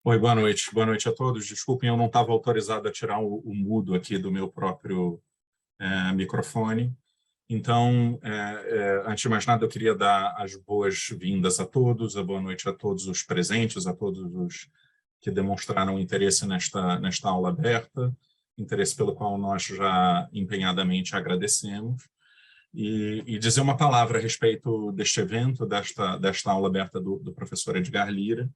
Oi, boa noite a todos. Desculpem, eu não estava autorizado a tirar o mudo aqui do meu próprio microfone. Então, antes de mais nada, eu queria dar as boas-vindas a todos, a boa noite a todos os presentes, a todos os que demonstraram interesse nesta aula aberta, interesse pelo qual nós já empenhadamente agradecemos, e dizer uma palavra a respeito deste evento, desta aula aberta do professor Edgar Lira.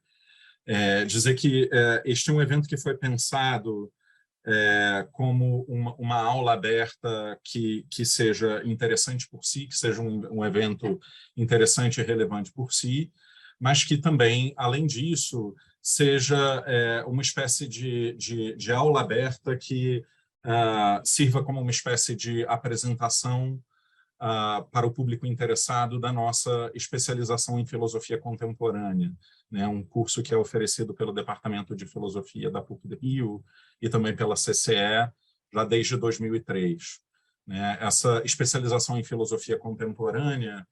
Dizer que este é um evento que foi pensado como uma aula aberta que seja interessante por si, que seja um evento interessante e relevante por si, mas que também, além disso, seja uma espécie de aula aberta que sirva como uma espécie de apresentação para o público interessado da nossa especialização em filosofia contemporânea, né? Um curso que é oferecido pelo Departamento de Filosofia da PUC do Rio e também pela CCE já desde 2003. Né? Essa especialização em filosofia contemporânea,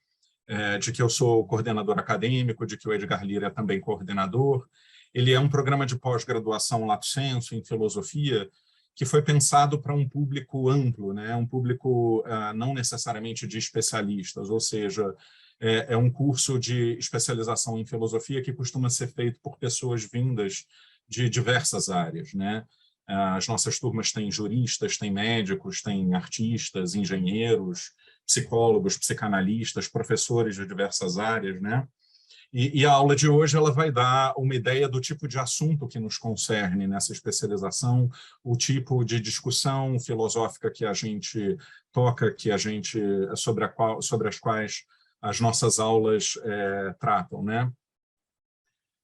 de que eu sou coordenador acadêmico, de que o Edgar Lira é também coordenador, ele é um programa de pós-graduação lato sensu em filosofia que foi pensado para um público amplo, né? Um público não necessariamente de especialistas, ou seja, é um curso de especialização em filosofia que costuma ser feito por pessoas vindas de diversas áreas, né? As nossas turmas têm juristas, têm médicos, têm artistas, engenheiros, psicólogos, psicanalistas, professores de diversas áreas, né? E a aula de hoje ela vai dar uma ideia do tipo de assunto que nos concerne nessa especialização, o tipo de discussão filosófica que a gente toca, que a gente sobre as quais as nossas aulas tratam, né?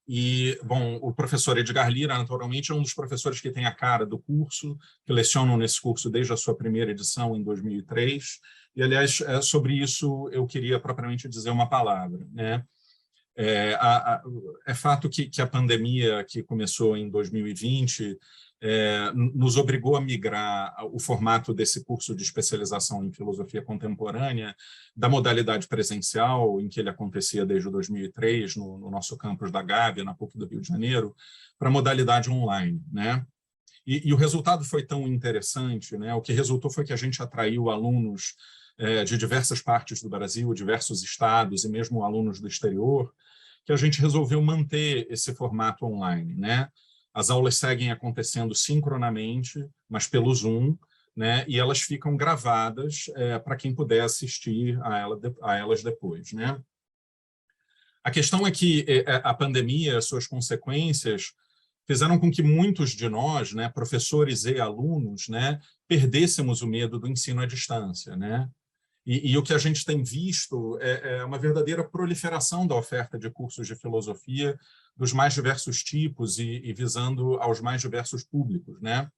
E, bom, o professor Edgar Lira, naturalmente, é um dos professores que tem a cara do curso, que lecionam nesse curso desde a sua primeira edição, em 2003, e, aliás, sobre isso eu queria propriamente dizer uma palavra, né? É fato que a pandemia que começou em 2020 nos obrigou a migrar o formato desse curso de especialização em filosofia contemporânea da modalidade presencial, em que ele acontecia desde 2003, no nosso campus da Gávea, na PUC do Rio de Janeiro, para a modalidade online, né? E o resultado foi tão interessante, né? O que resultou foi que a gente atraiu alunos de diversas partes do Brasil, diversos estados e mesmo alunos do exterior, que a gente resolveu manter esse formato online, né? As aulas seguem acontecendo sincronamente, mas pelo Zoom, né? E elas ficam gravadas para quem puder assistir a elas depois, né? A questão é que a pandemia, suas consequências, fizeram com que muitos de nós, né, professores e alunos, né, perdêssemos o medo do ensino à distância, né? E o que a gente tem visto é uma verdadeira proliferação da oferta de cursos de filosofia dos mais diversos tipos e visando aos mais diversos públicos, né?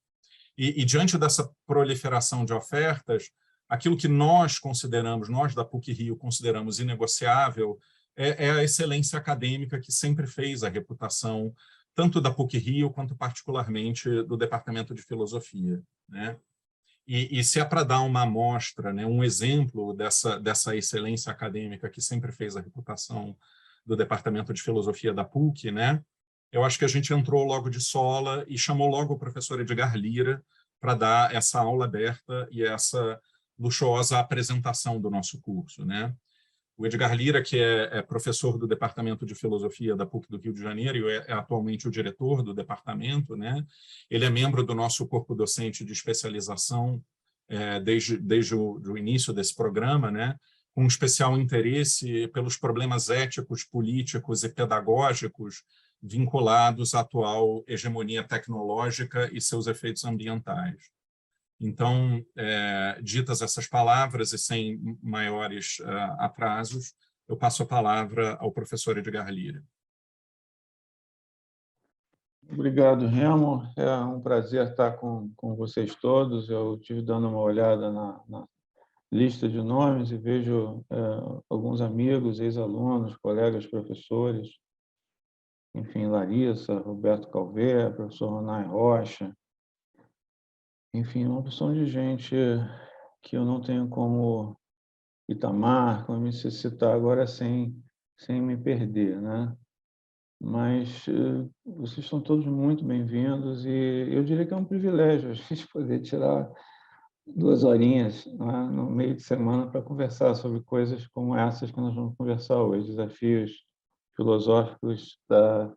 E diante dessa proliferação de ofertas, aquilo que nós consideramos, nós da PUC-Rio consideramos inegociável, é a excelência acadêmica que sempre fez a reputação tanto da PUC-Rio quanto particularmente do Departamento de Filosofia, né? E se é para dar uma amostra, né, um exemplo dessa excelência acadêmica que sempre fez a reputação do Departamento de Filosofia da PUC, né, eu acho que a gente entrou logo de sola e chamou logo o professor Edgar Lira para dar essa aula aberta e essa luxuosa apresentação do nosso curso, né? O Edgar Lira, que é professor do Departamento de Filosofia da PUC do Rio de Janeiro e é atualmente o diretor do departamento, né? Ele é membro do nosso corpo docente de especialização desde o início desse programa, né? Com um especial interesse pelos problemas éticos, políticos e pedagógicos vinculados à atual hegemonia tecnológica e seus efeitos ambientais. Então, ditas essas palavras e sem maiores atrasos, eu passo a palavra ao professor Edgar Lira. Obrigado, Remo. É um prazer estar com vocês todos. Eu estive dando uma olhada na lista de nomes e vejo alguns amigos, ex-alunos, colegas, professores, enfim, Larissa, Roberto Calvé, professor Ronai Rocha, enfim, uma opção de gente que eu não tenho como Itamar, como me citar agora sem me perder, né? mas vocês são todos muito bem-vindos e eu diria que é um privilégio a gente poder tirar 2 horinhas, né, no meio de semana para conversar sobre coisas como essas que nós vamos conversar hoje, desafios filosóficos da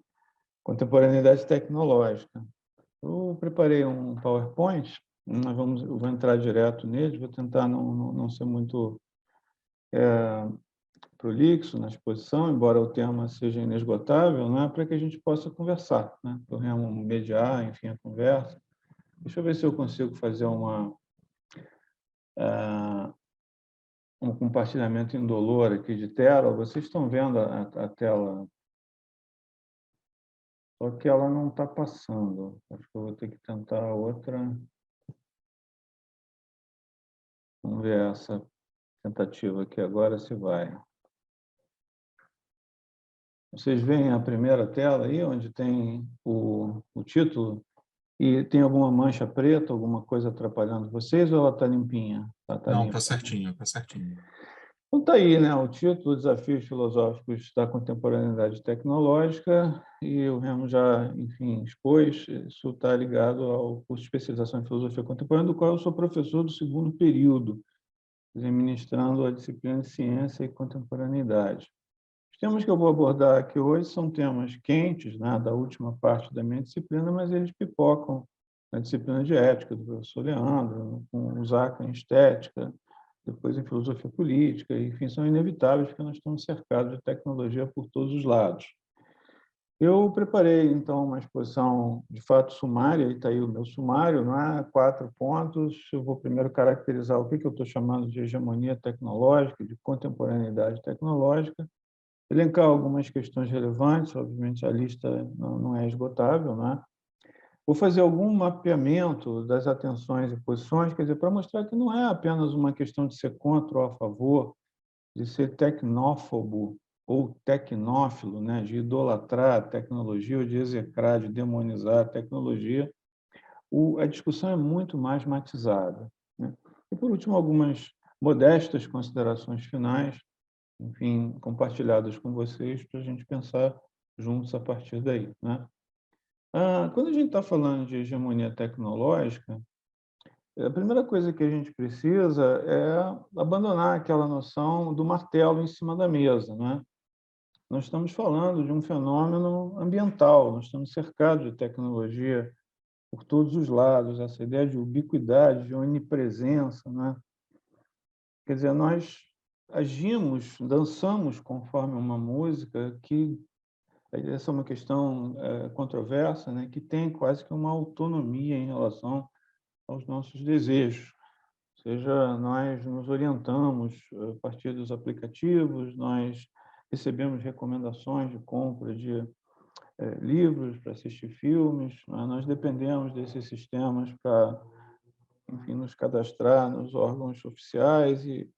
contemporaneidade tecnológica. Eu preparei um PowerPoint, eu vou entrar direto nele, vou tentar não ser muito prolixo na exposição, embora o tema seja inesgotável, né, para que a gente possa conversar, né, para o Remo mediar, enfim, a conversa. Deixa eu ver se eu consigo fazer um compartilhamento indolor aqui de tela. Vocês estão vendo a tela, só que ela não está passando. Acho que eu vou ter que tentar outra. Vamos ver essa tentativa aqui agora se vai. Vocês veem a primeira tela aí, onde tem o título, e tem alguma mancha preta, alguma coisa atrapalhando vocês, ou ela está limpinha? Tá Não, limpa. está certinho, está certinho. Então, está aí, né, o título, Desafios Filosóficos da Contemporaneidade Tecnológica, e o Remo já, enfim, expôs, isso está ligado ao curso de especialização em Filosofia Contemporânea, do qual eu sou professor do 2º período, ministrando a disciplina de Ciência e Contemporaneidade. Os temas que eu vou abordar aqui hoje são temas quentes, né, da última parte da minha disciplina, mas eles pipocam na disciplina de Ética do professor Leandro, com o Zaca em Estética, depois em Filosofia Política, enfim, são inevitáveis porque nós estamos cercados de tecnologia por todos os lados. Eu preparei, então, uma exposição de fato sumária, e está aí o meu sumário, né? 4 pontos. Eu vou primeiro caracterizar o que eu estou chamando de hegemonia tecnológica, de contemporaneidade tecnológica, elencar algumas questões relevantes, obviamente a lista não é esgotável, né? Vou fazer algum mapeamento das atenções e posições, quer dizer, para mostrar que não é apenas uma questão de ser contra ou a favor, de ser tecnófobo ou tecnófilo, né? De idolatrar a tecnologia ou de execrar, de demonizar a tecnologia. A discussão é muito mais matizada, né? E, por último, algumas modestas considerações finais, enfim, compartilhadas com vocês, para a gente pensar juntos a partir daí, né? Quando a gente está falando de hegemonia tecnológica, a primeira coisa que a gente precisa é abandonar aquela noção do martelo em cima da mesa, né? Nós estamos falando de um fenômeno ambiental, nós estamos cercados de tecnologia por todos os lados, essa ideia de ubiquidade, de onipresença, né? Quer dizer, nós agimos, dançamos conforme uma música que, essa é uma questão controversa, né? Que tem quase que uma autonomia em relação aos nossos desejos. Ou seja, nós nos orientamos a partir dos aplicativos, nós recebemos recomendações de compra de livros para assistir filmes, né? Nós dependemos desses sistemas para, enfim, nos cadastrar nos órgãos oficiais e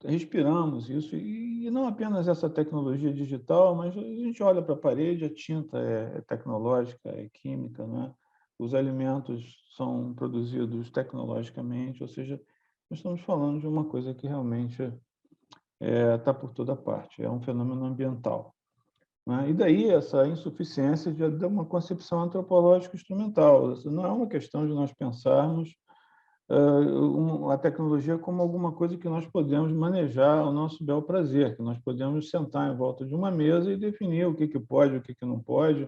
respiramos isso. E não apenas essa tecnologia digital, mas a gente olha para a parede, a tinta é tecnológica, é química, né? Os alimentos são produzidos tecnologicamente, ou seja, nós estamos falando de uma coisa que realmente está por toda parte, é um fenômeno ambiental, né? E daí essa insuficiência de uma concepção antropológica instrumental. Não é uma questão de nós pensarmos a tecnologia como alguma coisa que nós podemos manejar ao nosso bel prazer, que nós podemos sentar em volta de uma mesa e definir o que pode, o que não pode,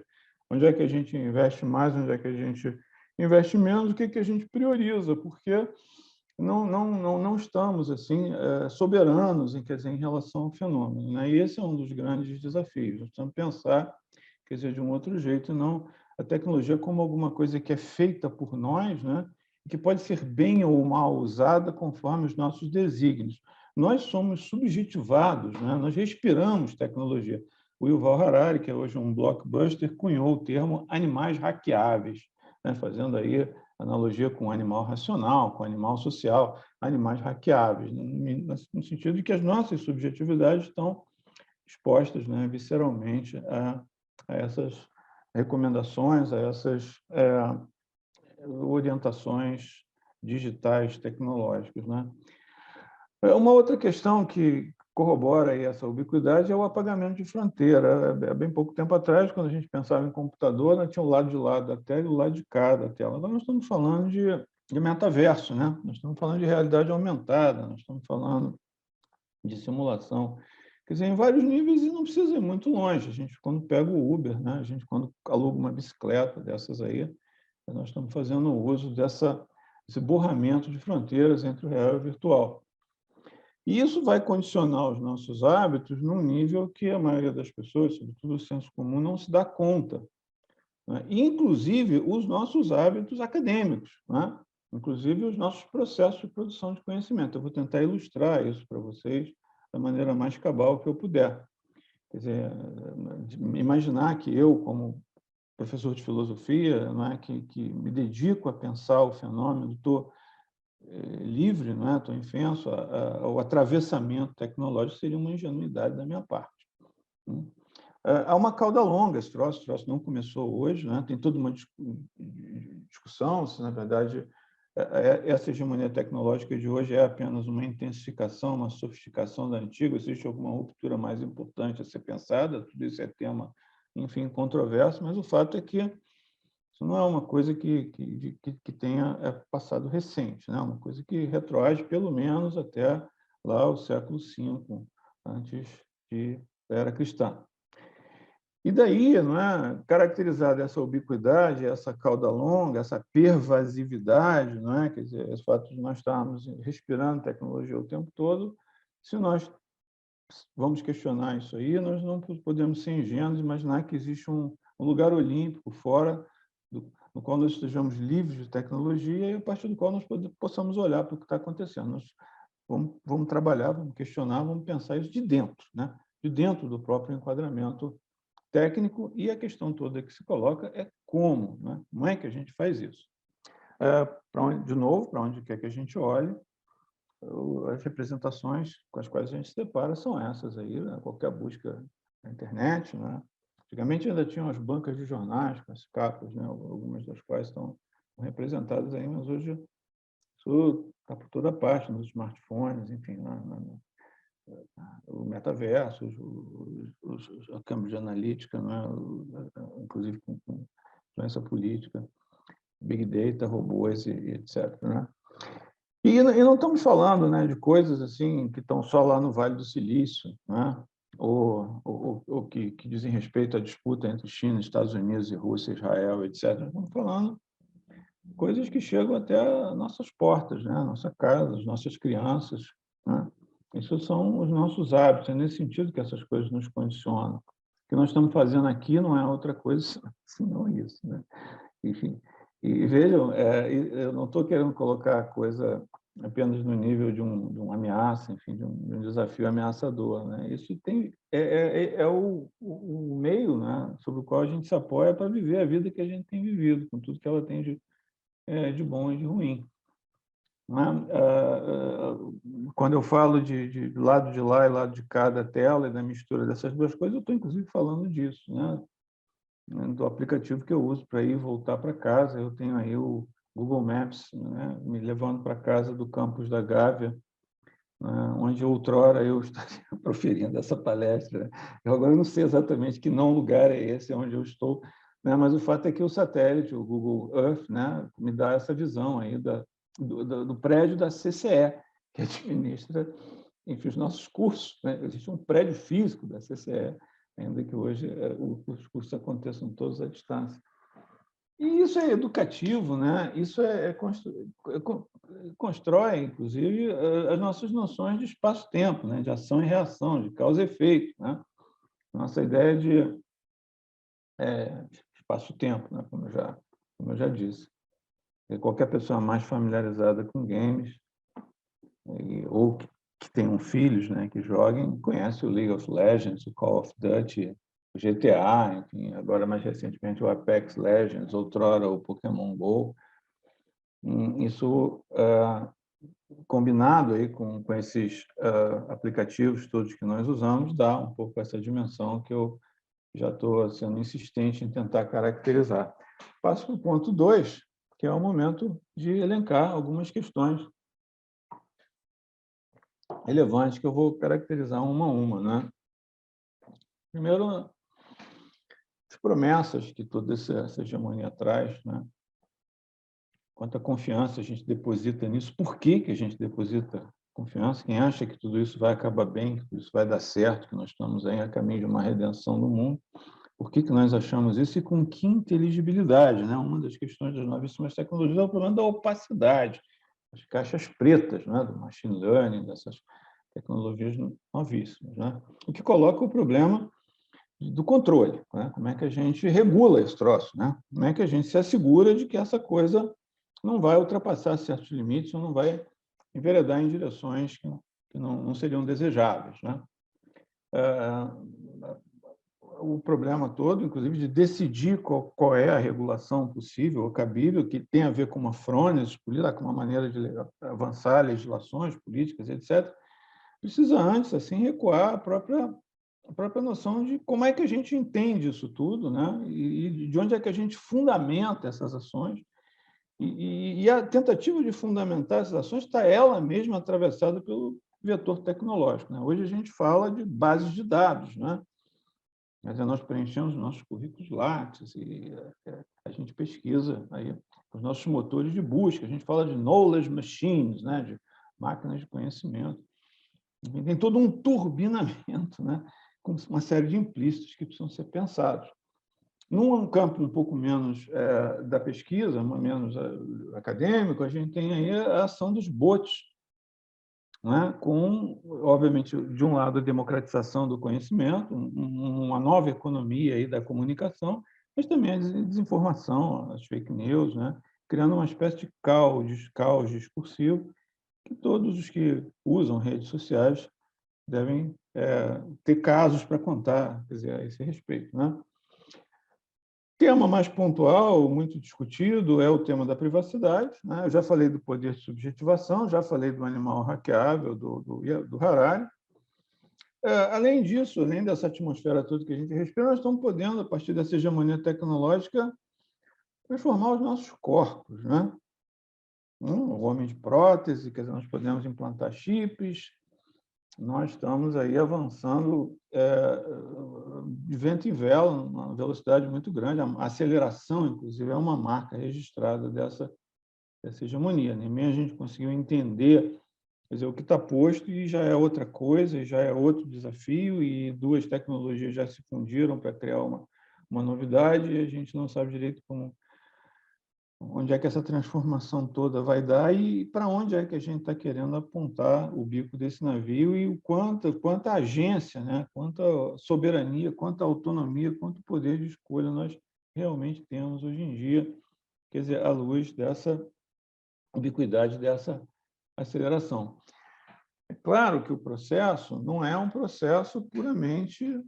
onde é que a gente investe mais, onde é que a gente investe menos, o que a gente prioriza, porque não estamos assim soberanos quer dizer, em relação ao fenômeno, né? E esse é um dos grandes desafios. Nós precisamos pensar, quer dizer, de um outro jeito, não a tecnologia como alguma coisa que é feita por nós, né? Que pode ser bem ou mal usada conforme os nossos desígnios. Nós somos subjetivados, né? Nós respiramos tecnologia. O Yuval Harari, que é hoje um blockbuster, cunhou o termo animais hackeáveis, né? Fazendo aí analogia com o animal racional, com o animal social, animais hackeáveis, no sentido de que as nossas subjetividades estão expostas, né, visceralmente a essas recomendações, a essas orientações digitais, tecnológicas, né? Uma outra questão que corrobora aí essa ubiquidade é o apagamento de fronteira. Há bem pouco tempo atrás, quando a gente pensava em computador, nós tinha o lado de lá da tela e o lado de cá da tela. Agora nós estamos falando de metaverso, né? Nós estamos falando de realidade aumentada, nós estamos falando de simulação. Quer dizer, em vários níveis, e não precisa ir muito longe. A gente, quando pega o Uber, né? A gente, quando aluga uma bicicleta dessas aí, nós estamos fazendo uso desse borramento de fronteiras entre o real e o virtual. E isso vai condicionar os nossos hábitos num nível que a maioria das pessoas, sobretudo o senso comum, não se dá conta, né? Inclusive os nossos hábitos acadêmicos, né? Inclusive os nossos processos de produção de conhecimento. Eu vou tentar ilustrar isso para vocês da maneira mais cabal que eu puder. Quer dizer, imaginar que eu, como professor de filosofia, não é, que me dedico a pensar o fenômeno, estou livre, não é? Estou infenso ao atravessamento tecnológico, seria uma ingenuidade da minha parte. Há uma cauda longa esse troço não começou hoje, né? Tem toda uma discussão se, na verdade, essa hegemonia tecnológica de hoje é apenas uma intensificação, uma sofisticação da antiga, existe alguma ruptura mais importante a ser pensada, tudo isso é tema, enfim, controverso, mas o fato é que isso não é uma coisa que tenha passado recente, né? Uma coisa que retroage pelo menos até lá o século V, antes da era cristã. E daí, não é, caracterizada essa ubiquidade, essa cauda longa, essa pervasividade, não é? Quer dizer, esse fato de nós estarmos respirando tecnologia o tempo todo, se nós vamos questionar isso aí, nós não podemos ser ingênuos, imaginar que existe um lugar olímpico fora no qual nós estejamos livres de tecnologia e a partir do qual nós possamos olhar para o que está acontecendo. Nós vamos trabalhar, vamos questionar, vamos pensar isso de dentro, né? De dentro do próprio enquadramento técnico, e a questão toda que se coloca é como, né? Como é que a gente faz isso? De novo, para onde quer que a gente olhe, as representações com as quais a gente se depara são essas aí, né? Qualquer busca na internet, né? Antigamente ainda tinham as bancas de jornais com as capas, né? Algumas das quais estão representadas aí, mas hoje isso está por toda parte, nos smartphones, enfim, o metaverso, a câmara de analítica, né? Inclusive com influência política, big data, robôs e etc. Né? E não estamos falando, né, de coisas assim que estão só lá no Vale do Silício, né? ou que dizem respeito à disputa entre China, Estados Unidos e Rússia, Israel, etc. Estamos falando de coisas que chegam até nossas portas, né? Nossa casa, as nossas crianças, né? Isso são os nossos hábitos, é nesse sentido que essas coisas nos condicionam. O que nós estamos fazendo aqui não é outra coisa senão isso, né? Enfim, e vejam, eu não estou querendo colocar a coisa apenas no nível de uma ameaça, enfim, de um desafio ameaçador, né? Isso é o meio, né, sobre o qual a gente se apoia para viver a vida que a gente tem vivido, com tudo que ela tem de bom e de ruim. Quando eu falo de lado de lá e lado de cá da tela e da mistura dessas duas coisas, eu estou, inclusive, falando disso, né? Do aplicativo que eu uso para ir voltar para casa. Eu tenho aí o Google Maps, né, me levando para casa do campus da Gávea, né, onde outrora eu estaria proferindo essa palestra. Eu agora não sei exatamente que não lugar é esse onde eu estou, né, mas o fato é que o satélite, o Google Earth, né, me dá essa visão aí do prédio da CCE, que administra, enfim, os nossos cursos, né? Existe um prédio físico da CCE, ainda que hoje os cursos aconteçam todos à distância. E isso é educativo, né? Isso constrói, inclusive, as nossas noções de espaço-tempo, né? De ação e reação, de causa e efeito, né? Nossa ideia de espaço-tempo, né? Como eu já disse. E qualquer pessoa mais familiarizada com games, ou que tenham filhos, né, que joguem, conhece o League of Legends, o Call of Duty, o GTA, enfim, agora mais recentemente o Apex Legends, outrora o Pokémon Go. Isso, combinado aí com esses aplicativos todos que nós usamos, dá um pouco essa dimensão que eu já estou sendo insistente em tentar caracterizar. Passo para o ponto 2, que é o momento de elencar algumas questões relevantes que eu vou caracterizar uma a uma, né? Primeiro, as promessas que toda essa hegemonia traz, né? Quanta confiança a gente deposita nisso, por que a gente deposita confiança? Quem acha que tudo isso vai acabar bem, que tudo isso vai dar certo, que nós estamos aí a caminho de uma redenção do mundo, por que nós achamos isso e com que inteligibilidade, né? Uma das questões das novíssimas tecnologias é o problema da opacidade, as caixas pretas, né? Do machine learning, dessas tecnologias novíssimas, né? O que coloca o problema do controle, né? Como é que a gente regula esse troço, né? Como é que a gente se assegura de que essa coisa não vai ultrapassar certos limites ou não vai enveredar em direções que não seriam desejáveis, né? O problema todo, inclusive, de decidir qual é a regulação possível ou cabível, que tem a ver com uma frônese política, com uma maneira de avançar legislações políticas, etc., precisa antes assim recuar a própria noção de como é que a gente entende isso tudo, né? E de onde é que a gente fundamenta essas ações. E a tentativa de fundamentar essas ações está ela mesma atravessada pelo vetor tecnológico, né? Hoje a gente fala de bases de dados, né? Mas nós preenchemos nossos currículos Lattes e a gente pesquisa aí os nossos motores de busca, a gente fala de knowledge machines, né? De máquinas de conhecimento. E tem todo um turbinamento, né? Com uma série de implícitos que precisam ser pensados. Num campo um pouco menos da pesquisa, menos acadêmico, a gente tem aí a ação dos bots, né? Com, obviamente, de um lado, a democratização do conhecimento, uma nova economia aí da comunicação, mas também a desinformação, as fake news, né? Criando uma espécie de caos discursivo que todos os que usam redes sociais devem ter casos para contar, quer dizer, a esse respeito, né? Tema mais pontual, muito discutido, é o tema da privacidade, né? Eu já falei do poder de subjetivação, já falei do animal hackeável, do Harari. Além disso, além dessa atmosfera toda que a gente respira, nós estamos podendo, a partir dessa hegemonia tecnológica, transformar os nossos corpos, né? O homem de prótese, quer dizer, nós podemos implantar chips, nós estamos aí avançando de vento em vela, uma velocidade muito grande. A aceleração, inclusive, é uma marca registrada dessa hegemonia. Nem a gente conseguiu entender, quer dizer, o que está posto e já é outra coisa, e já é outro desafio, e duas tecnologias já se fundiram para criar uma novidade, e a gente não sabe direito onde é que essa transformação toda vai dar e para onde é que a gente está querendo apontar o bico desse navio e quanta agência, né? Quanta soberania, quanta autonomia, quanto poder de escolha nós realmente temos hoje em dia, quer dizer, à luz dessa ubiquidade, dessa aceleração. É claro que o processo não é um processo puramente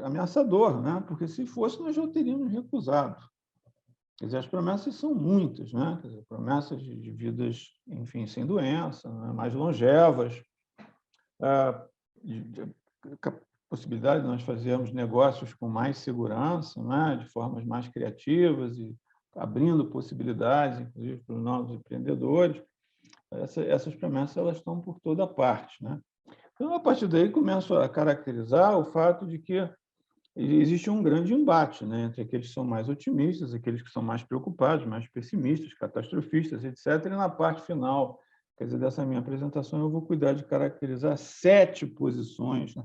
ameaçador, né? Porque se fosse, nós já teríamos recusado. Quer dizer, as promessas são muitas, né? Quer dizer, promessas de vidas, enfim, sem doença, né? Mais longevas, a possibilidade de nós fazermos negócios com mais segurança, né? De formas mais criativas e abrindo possibilidades, inclusive, para os novos empreendedores. Essas promessas elas estão por toda parte, né? Então, a partir daí, começo a caracterizar o fato de que existe um grande embate, né, entre aqueles que são mais otimistas, aqueles que são mais preocupados, mais pessimistas, catastrofistas, etc. E na parte final, quer dizer, dessa minha apresentação, eu vou cuidar de caracterizar 7 posições, né?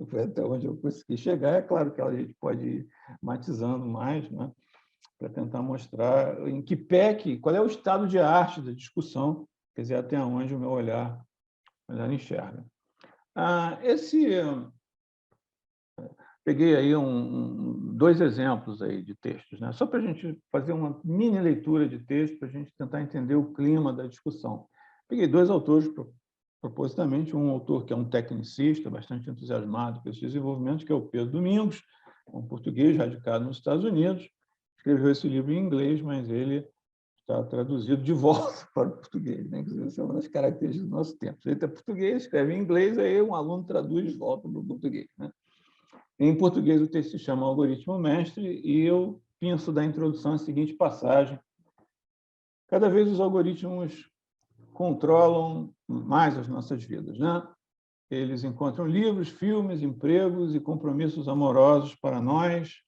Foi até onde eu consegui chegar. É claro que a gente pode ir matizando mais, né, para tentar mostrar em que pé, qual é o estado de arte da discussão, quer dizer, até onde o meu olhar enxerga. Peguei aí dois exemplos aí de textos, né? Só para a gente fazer uma mini leitura de texto, para a gente tentar entender o clima da discussão. Peguei 2 autores, propositamente, um autor que é um tecnicista, bastante entusiasmado com esse desenvolvimento, que é o Pedro Domingos, um português radicado nos Estados Unidos, escreveu esse livro em inglês, mas ele está traduzido de volta para o português, né? Isso é uma das características do nosso tempo. Ele é português, escreve em inglês, aí um aluno traduz de volta para o português, né? Em português, o texto se chama Algoritmo Mestre, e eu penso da introdução a seguinte passagem. Cada vez os algoritmos controlam mais as nossas vidas, né? Eles encontram livros, filmes, empregos e compromissos amorosos para nós,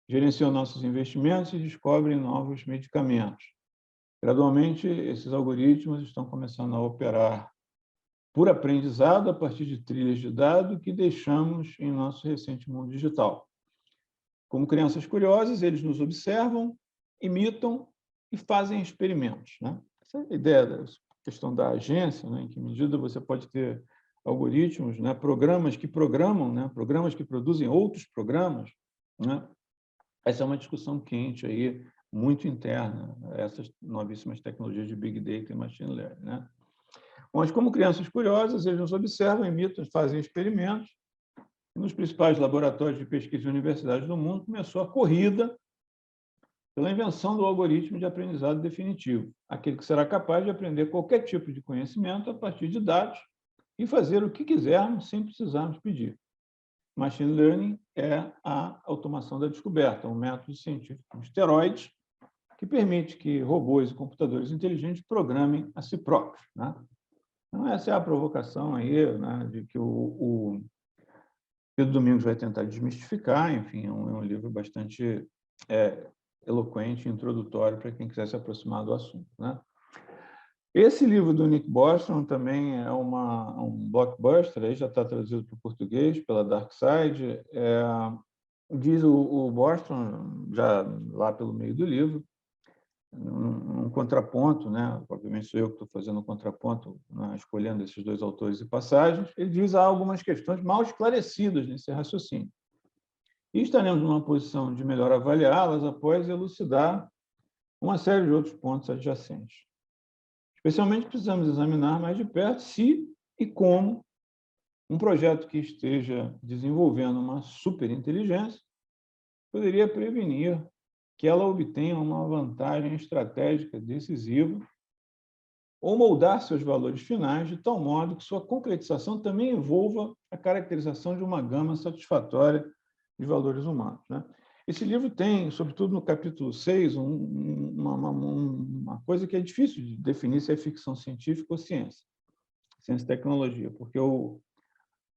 gerenciam nossos investimentos e descobrem novos medicamentos. Gradualmente, esses algoritmos estão começando a operar por aprendizado a partir de trilhas de dados que deixamos em nosso recente mundo digital. Como crianças curiosas, eles nos observam, imitam e fazem experimentos, né? Essa é a ideia da questão da agência, né? Em que medida você pode ter algoritmos, né? Programas que programam, né? Programas que produzem outros programas, né? Essa é uma discussão quente aí, muito interna, essas novíssimas tecnologias de Big Data e Machine Learning, né? Mas, como crianças curiosas, eles nos observam, imitam, fazem experimentos. E nos principais laboratórios de pesquisa e universidades do mundo começou a corrida pela invenção do algoritmo de aprendizado definitivo, aquele que será capaz de aprender qualquer tipo de conhecimento a partir de dados e fazer o que quisermos sem precisarmos pedir. Machine Learning é a automação da descoberta, um método científico com esteroides que permite que robôs e computadores inteligentes programem a si próprios, né? Então, essa é a provocação aí, né, de que o Pedro Domingos vai tentar desmistificar. Enfim, é um livro bastante eloquente e introdutório para quem quiser se aproximar do assunto, né? Esse livro do Nick Bostrom também é um blockbuster, aí já está traduzido para o português pela Darkside. Diz o Bostrom, já lá pelo meio do livro, um contraponto, né? Obviamente sou eu que estou fazendo um contraponto, né? Escolhendo esses dois autores e passagens. Ele diz que há algumas questões mal esclarecidas nesse raciocínio. E estaremos numa posição de melhor avaliá-las após elucidar uma série de outros pontos adjacentes. Especialmente, precisamos examinar mais de perto se e como um projeto que esteja desenvolvendo uma superinteligência poderia prevenir que ela obtenha uma vantagem estratégica decisiva ou moldar seus valores finais de tal modo que sua concretização também envolva a caracterização de uma gama satisfatória de valores humanos, né? Esse livro tem, sobretudo no capítulo 6, uma coisa que é difícil de definir se é ficção científica ou ciência e tecnologia, porque o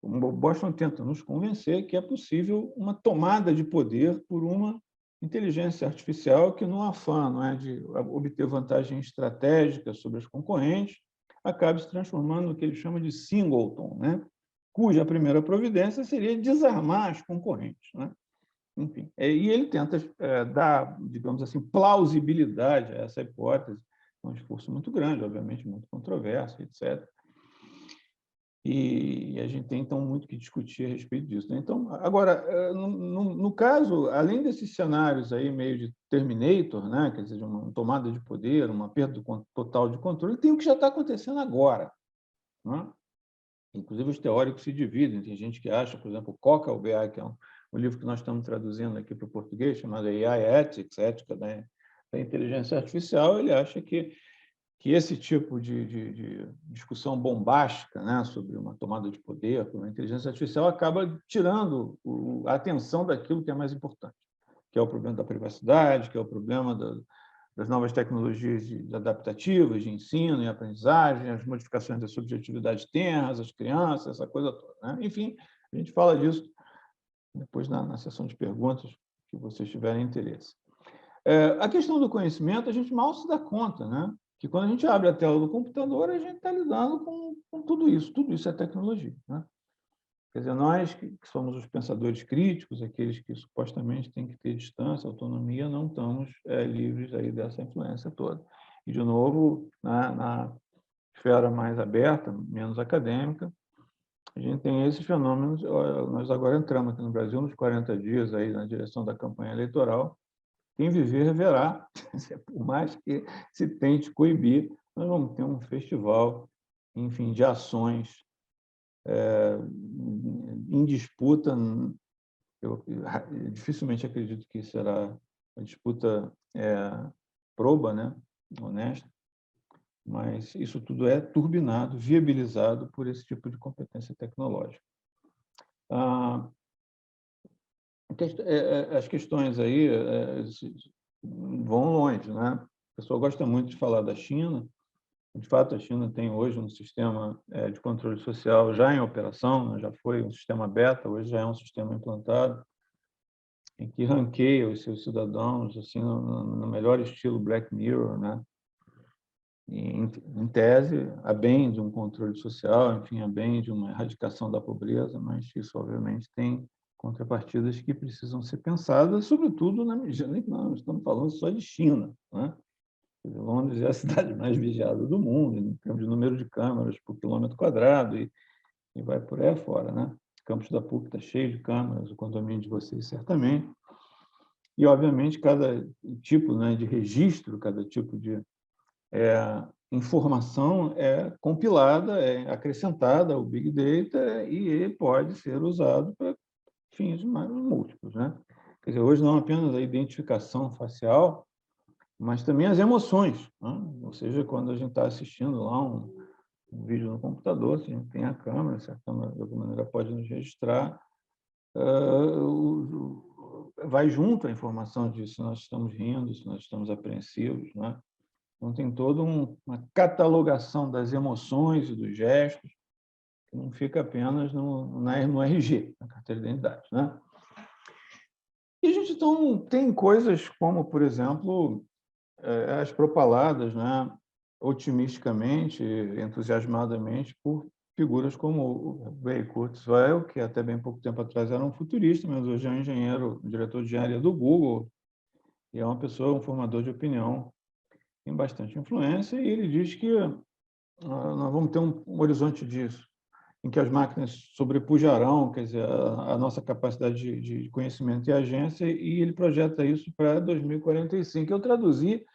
Bostrom tenta nos convencer que é possível uma tomada de poder por uma inteligência artificial que, no afã, não é, de obter vantagem estratégica sobre as concorrentes, acabe se transformando no que ele chama de singleton, né? Cuja primeira providência seria desarmar as concorrentes, né? Enfim, e ele tenta dar, digamos assim, plausibilidade a essa hipótese. É um esforço muito grande, obviamente, muito controverso, etc. E a gente tem, então, muito que discutir a respeito disso, né? Então, agora, no caso, além desses cenários aí meio de Terminator, né? Quer dizer, uma tomada de poder, uma perda total de controle, tem o que já está acontecendo agora, né? Inclusive, os teóricos se dividem. Tem gente que acha, por exemplo, o Coca OBA, que é um livro que nós estamos traduzindo aqui para o português, chamado AI Ethics, Ética da Inteligência Artificial. Ele acha que esse tipo de discussão bombástica, né, sobre uma tomada de poder por uma inteligência artificial acaba tirando a atenção daquilo que é mais importante, que é o problema da privacidade, que é o problema das novas tecnologias adaptativas, de ensino e aprendizagem, as modificações da subjetividade tenras, as crianças, essa coisa toda, né? Enfim, a gente fala disso depois na sessão de perguntas, que vocês tiverem interesse. A questão do conhecimento, a gente mal se dá conta, né? Que quando a gente abre a tela do computador, a gente está lidando com tudo isso é tecnologia, né? Quer dizer, nós que somos os pensadores críticos, aqueles que supostamente têm que ter distância, autonomia, não estamos livres aí dessa influência toda. E, de novo, na esfera mais aberta, menos acadêmica, a gente tem esses fenômenos. Nós agora entramos aqui no Brasil nos 40 dias aí na direção da campanha eleitoral. Quem viver, verá. Por mais que se tente coibir, nós vamos ter um festival, enfim, de ações em disputa. Eu dificilmente acredito que será uma disputa proba, né, honesta, mas isso tudo é turbinado, viabilizado por esse tipo de competência tecnológica. As questões aí vão longe, né? A pessoa gosta muito de falar da China, De fato, a China tem hoje um sistema de controle social já em operação, né? Já foi um sistema beta, hoje já é um sistema implantado, em que ranqueia os seus cidadãos assim, no melhor estilo Black Mirror, né? Em tese, a bem de um controle social, enfim, a bem de uma erradicação da pobreza, mas isso, obviamente, tem contrapartidas que precisam ser pensadas, sobretudo na medida em que nós estamos falando só de China, né? Londres é a cidade mais vigiada do mundo, em termos de número de câmeras por quilômetro quadrado, e vai por aí afora, né? O campus da PUC está cheio de câmeras, o condomínio de vocês, certamente. E, obviamente, cada tipo, né, de registro, cada tipo de informação é compilada, é acrescentada ao Big Data e pode ser usado para fins mais múltiplos, né? Quer dizer, hoje não apenas a identificação facial, mas também as emoções, né? Ou seja, quando a gente está assistindo lá um vídeo no computador, se a gente tem a câmera, se a câmera de alguma maneira pode nos registrar, vai junto a informação de se nós estamos rindo, se nós estamos apreensivos, né? Então, tem toda uma catalogação das emoções e dos gestos, que não fica apenas no RG, na carteira de identidade, né? E a gente, então, tem coisas como, por exemplo, as propaladas, né, otimisticamente, entusiasmadamente, por figuras como o Ray Kurzweil, que até bem pouco tempo atrás era um futurista, mas hoje é um engenheiro, diretor de engenharia do Google, e é uma pessoa, um formador de opinião, tem bastante influência, e ele diz que nós vamos ter um horizonte disso, em que as máquinas sobrepujarão, quer dizer, a nossa capacidade de conhecimento e agência, e ele projeta isso para 2045. Eu traduzi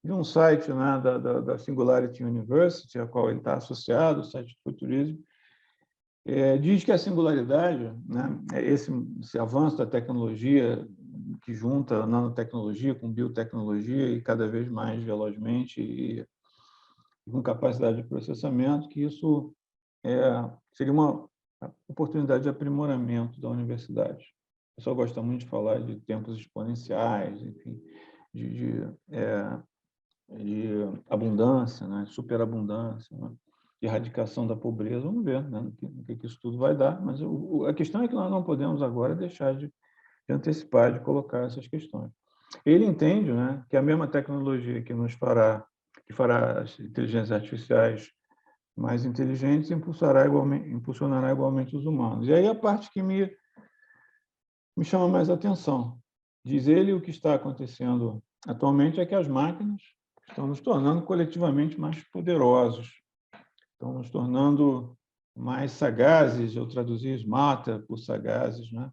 de um site, né, da Singularity University, a qual ele está associado, o site de futurismo, diz que a singularidade, né, esse avanço da tecnologia que junta a nanotecnologia com biotecnologia e cada vez mais velozmente e com capacidade de processamento, que isso seria uma oportunidade de aprimoramento da universidade. O pessoal gosta muito de falar de tempos exponenciais, enfim, de abundância, né? Superabundância, né? De erradicação da pobreza. Vamos ver, né? no que isso tudo vai dar, mas a questão é que nós não podemos agora deixar de antecipar, de colocar essas questões. Ele entende, né, que a mesma tecnologia que fará as inteligências artificiais mais inteligentes impulsionará igualmente os humanos. E aí a parte que me chama mais atenção. Diz ele, o que está acontecendo atualmente é que as máquinas estão nos tornando coletivamente mais poderosos, estão nos tornando mais sagazes. Eu traduzi smarter por sagazes, né?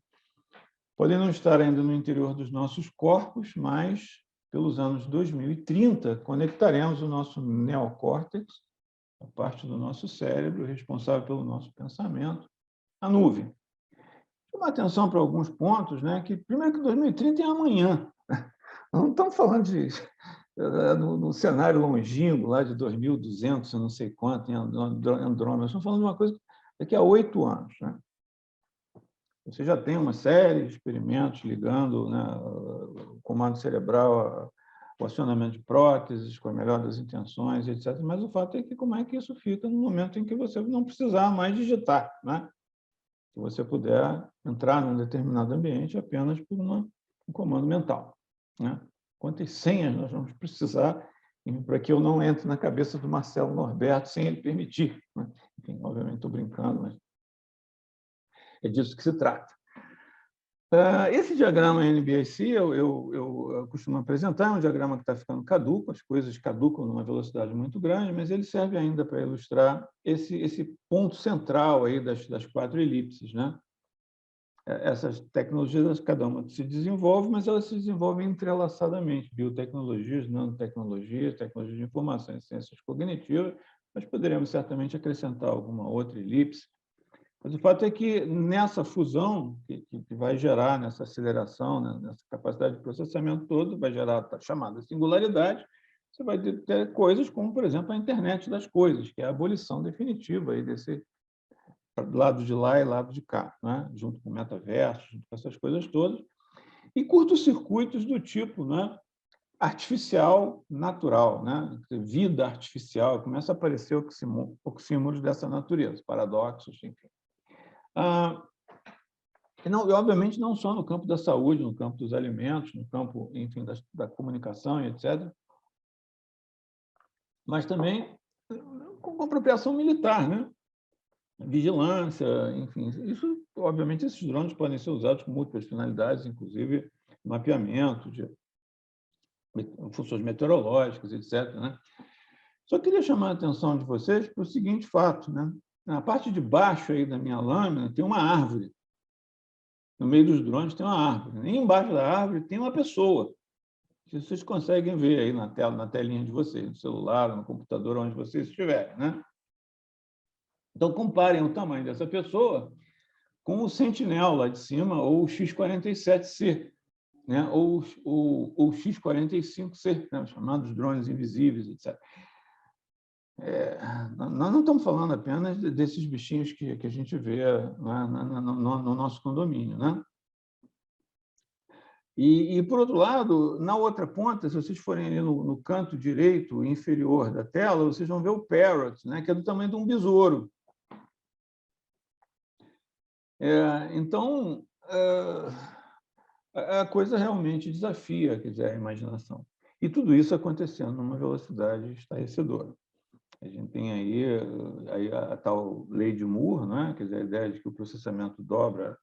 Podem não estar ainda no interior dos nossos corpos, mas pelos anos 2030 conectaremos o nosso neocórtex, a parte do nosso cérebro responsável pelo nosso pensamento, à nuvem. Chama atenção para alguns pontos, né? Que primeiro que 2030 é amanhã. Não estamos falando no cenário longínquo, lá de 2200, eu não sei quanto, em Andrômeda. Estamos falando de uma coisa daqui a 8 anos, né? Você já tem uma série de experimentos ligando, né, o comando cerebral ao acionamento de próteses, com a melhor das intenções, etc. Mas o fato é que como é que isso fica no momento em que você não precisar mais digitar, né? Se você puder entrar num determinado ambiente apenas por um comando mental, né? Quantas senhas nós vamos precisar para que eu não entre na cabeça do Marcelo Norberto sem ele permitir, né? Enfim, obviamente estou brincando, mas é disso que se trata. Esse diagrama NBAC eu costumo apresentar, é um diagrama que está ficando caduco, as coisas caducam numa velocidade muito grande, mas ele serve ainda para ilustrar esse ponto central aí das 4 elipses, né? Essas tecnologias, cada uma se desenvolve, mas elas se desenvolvem entrelaçadamente, biotecnologias, nanotecnologias, tecnologias de informação e ciências cognitivas, mas poderíamos certamente acrescentar alguma outra elipse. Mas o fato é que nessa fusão que vai gerar, nessa aceleração, né, nessa capacidade de processamento todo, vai gerar a chamada singularidade, você vai ter coisas como, por exemplo, a internet das coisas, que é a abolição definitiva aí desse lado de lá e lado de cá, né, junto com o metaverso, junto com essas coisas todas, e curtos-circuitos do tipo, né, artificial natural, né? Vida artificial, começa a aparecer oxímoros dessa natureza, paradoxos, enfim. E, obviamente, não só no campo da saúde, no campo dos alimentos, no campo, enfim, da comunicação e etc., mas também com apropriação militar, né? Vigilância, enfim. Isso, obviamente, esses drones podem ser usados com múltiplas finalidades, inclusive mapeamento de funções meteorológicas, etc., né? Só queria chamar a atenção de vocês para o seguinte fato, né? Na parte de baixo aí da minha lâmina tem uma árvore. No meio dos drones tem uma árvore. E embaixo da árvore tem uma pessoa. Vocês conseguem ver aí na tela, na telinha de vocês, no celular, no computador, onde vocês estiverem, né? Então, comparem o tamanho dessa pessoa com o Sentinel lá de cima, ou o X-47C, né? ou o X-45C, né? Chamados drones invisíveis, etc. Nós não estamos falando apenas desses bichinhos que a gente vê, né, no nosso condomínio, né? E, por outro lado, na outra ponta, se vocês forem ali no canto direito inferior da tela, vocês vão ver o Parrot, né, que é do tamanho de um besouro. Então, a coisa realmente desafia, quer dizer, a imaginação. E tudo isso acontecendo numa velocidade estarrecedora. A gente tem aí a tal lei de Moore, né? Quer dizer, a ideia de que o processamento dobra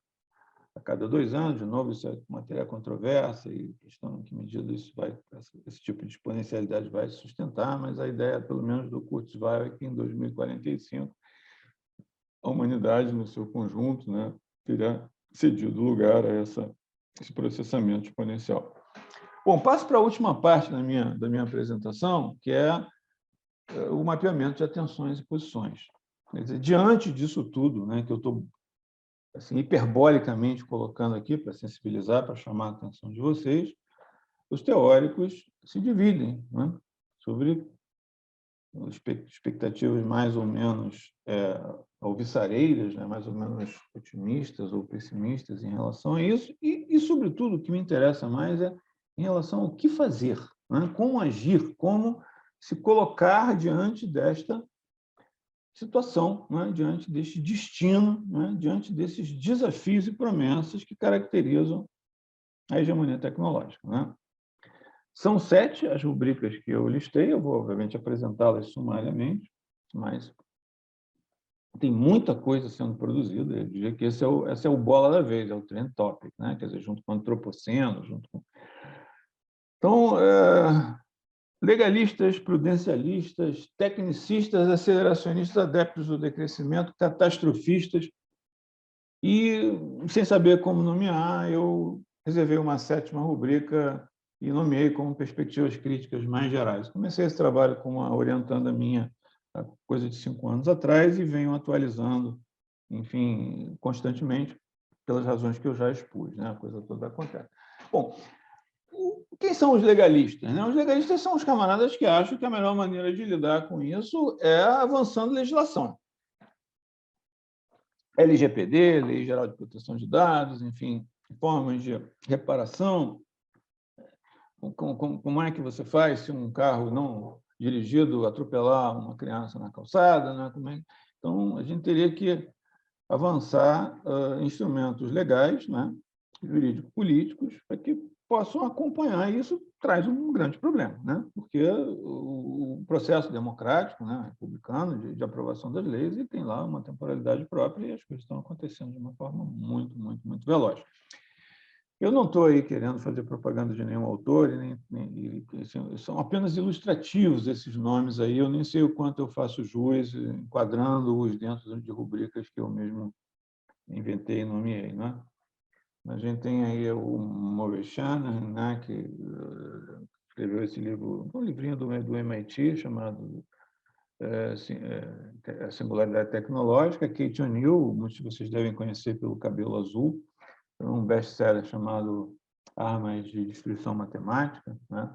a cada 2 anos. De novo, isso é matéria controversa e questão em que medida esse tipo de exponencialidade vai se sustentar, mas a ideia, pelo menos do Kurzweil, é que em 2045 a humanidade, no seu conjunto, né, terá cedido lugar a esse processamento exponencial. Bom, passo para a última parte da minha apresentação, que é o mapeamento de atenções e posições. Quer dizer, diante disso tudo, né, que eu estou assim, hiperbolicamente colocando aqui para sensibilizar, para chamar a atenção de vocês, os teóricos se dividem, né, sobre expectativas mais ou menos alvissareiras, né, mais ou menos otimistas ou pessimistas em relação a isso, e sobretudo, o que me interessa mais é em relação ao que fazer, né, como agir, como se colocar diante desta situação, né, diante deste destino, né, diante desses desafios e promessas que caracterizam a hegemonia tecnológica, né? São 7 as rubricas que eu listei, eu vou, obviamente, apresentá-las sumariamente, mas tem muita coisa sendo produzida. Eu diria que esse é o bola da vez, é o trend topic, né? Quer dizer, junto com o antropoceno, junto com... Então, legalistas, prudencialistas, tecnicistas, aceleracionistas, adeptos do decrescimento, catastrofistas, e, sem saber como nomear, eu reservei uma 7ª rubrica e nomeei como perspectivas críticas mais gerais. Comecei esse trabalho orientando a minha coisa de 5 anos atrás e venho atualizando, enfim, constantemente, pelas razões que eu já expus, né? A coisa toda acontece. Bom, quem são os legalistas? Os legalistas são os camaradas que acham que a melhor maneira de lidar com isso é avançando legislação. LGPD, Lei Geral de Proteção de Dados, enfim, formas de reparação. Como é que você faz se um carro não dirigido atropelar uma criança na calçada? Né? Então, a gente teria que avançar instrumentos legais, né, jurídico-políticos, para que possam acompanhar. E isso traz um grande problema, né, porque o processo democrático, né, republicano, de aprovação das leis, ele tem lá uma temporalidade própria e as coisas estão acontecendo de uma forma muito, muito, muito veloz. Eu não estou aí querendo fazer propaganda de nenhum autor, são apenas ilustrativos esses nomes aí, eu nem sei o quanto eu faço jus enquadrando-os dentro de rubricas que eu mesmo inventei e nomeei, né? A gente tem aí o Maurice Shanahan, né, que escreveu esse livro, um livrinho do MIT, chamado A Singularidade Tecnológica. Kate O'Neill, muitos de vocês devem conhecer pelo Cabelo Azul, um best-seller chamado Armas de Destruição Matemática, né?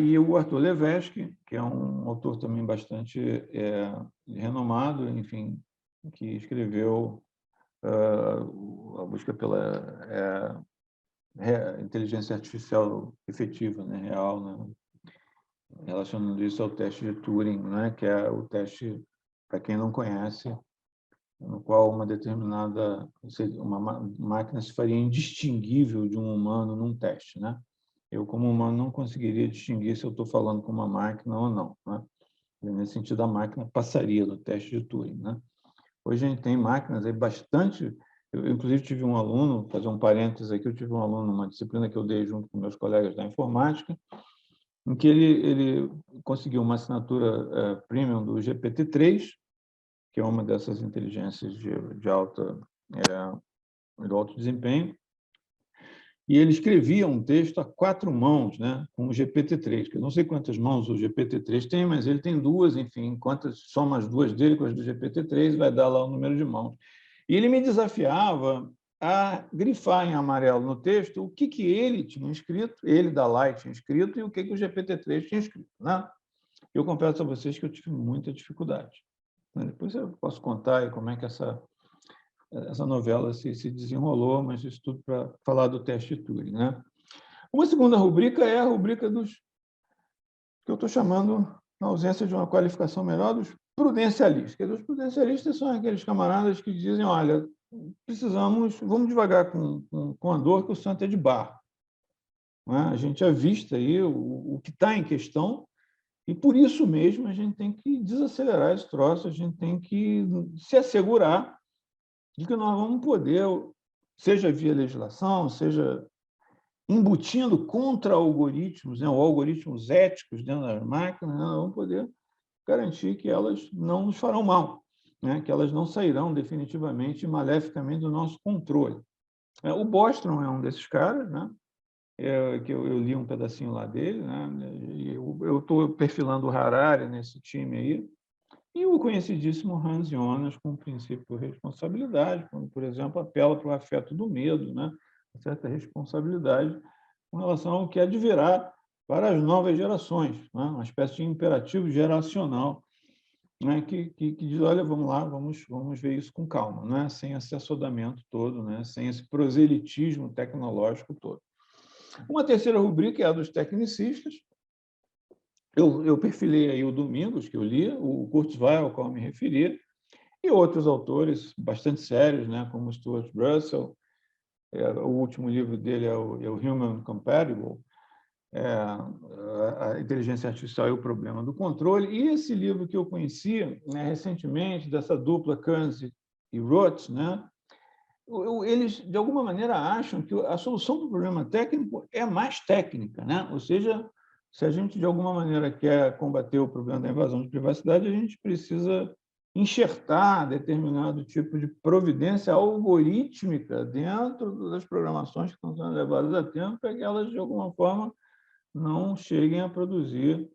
E o Arthur Levesque, que é um autor também bastante renomado, enfim, que escreveu A Busca pela inteligência artificial efetiva, né, real, né, relacionando isso ao teste de Turing, né, que é o teste, para quem não conhece, no qual uma determinada máquina se faria indistinguível de um humano num teste, né? Eu, como humano, não conseguiria distinguir se eu estou falando com uma máquina ou não, né? Nesse sentido, a máquina passaria do teste de Turing, né? Hoje a gente tem máquinas aí bastante... Eu, inclusive, tive um aluno, fazer um parênteses aqui, eu tive um aluno numa disciplina que eu dei junto com meus colegas da informática, em que ele conseguiu uma assinatura premium do GPT-3, que é uma dessas inteligências de alto desempenho, e ele escrevia um texto a 4 mãos, né, com o GPT-3, que eu não sei quantas mãos o GPT-3 tem, mas ele tem 2, enfim, quantas soma as 2 dele com as do GPT-3, vai dar lá o número de mãos. E ele me desafiava a grifar em amarelo no texto o que ele tinha escrito, ele da Light tinha escrito, e o que o GPT-3 tinha escrito, né? Eu confesso a vocês que eu tive muita dificuldade. Depois eu posso contar aí como é que essa novela se desenrolou, mas isso tudo para falar do teste Turing, né? Uma segunda rubrica é a rubrica dos que eu estou chamando, na ausência de uma qualificação melhor, dos prudencialistas. Os prudencialistas são aqueles camaradas que dizem, olha, vamos devagar com a dor, que o santo é de barro. Não é? A gente avista aí o que está em questão, e por isso mesmo a gente tem que desacelerar esse troço, a gente tem que se assegurar de que nós vamos poder, seja via legislação, seja embutindo contra algoritmos, né, ou algoritmos éticos dentro das máquinas, né, nós vamos poder garantir que elas não nos farão mal, né, que elas não sairão definitivamente e maleficamente do nosso controle. O Bostrom é um desses caras, né, que eu li um pedacinho lá dele, né, eu estou perfilando o Harari nesse time aí, e o conhecidíssimo Hans Jonas com o princípio de responsabilidade, quando, por exemplo, apela para o afeto do medo, né? Uma certa responsabilidade com relação ao que advirá para as novas gerações, né? Uma espécie de imperativo geracional, né? que diz, olha, vamos lá, vamos ver isso com calma, né? Sem esse assodamento todo, né? Sem esse proselitismo tecnológico todo. Uma terceira rubrica é a dos tecnicistas. Eu perfilei aí o Domingos, que eu li, o Kurzweil, ao qual eu me referi, e outros autores bastante sérios, né, como Stuart Russell. O último livro dele é o Human Compatible, a inteligência artificial e o problema do controle. E esse livro que eu conheci, né, recentemente, dessa dupla Kearns e Roth, né, eles, de alguma maneira, acham que a solução para o problema técnico é mais técnica, né? Ou seja, se a gente, de alguma maneira, quer combater o problema da invasão de privacidade, a gente precisa enxertar determinado tipo de providência algorítmica dentro das programações que estão sendo levadas a tempo, para que elas, de alguma forma, não cheguem a produzir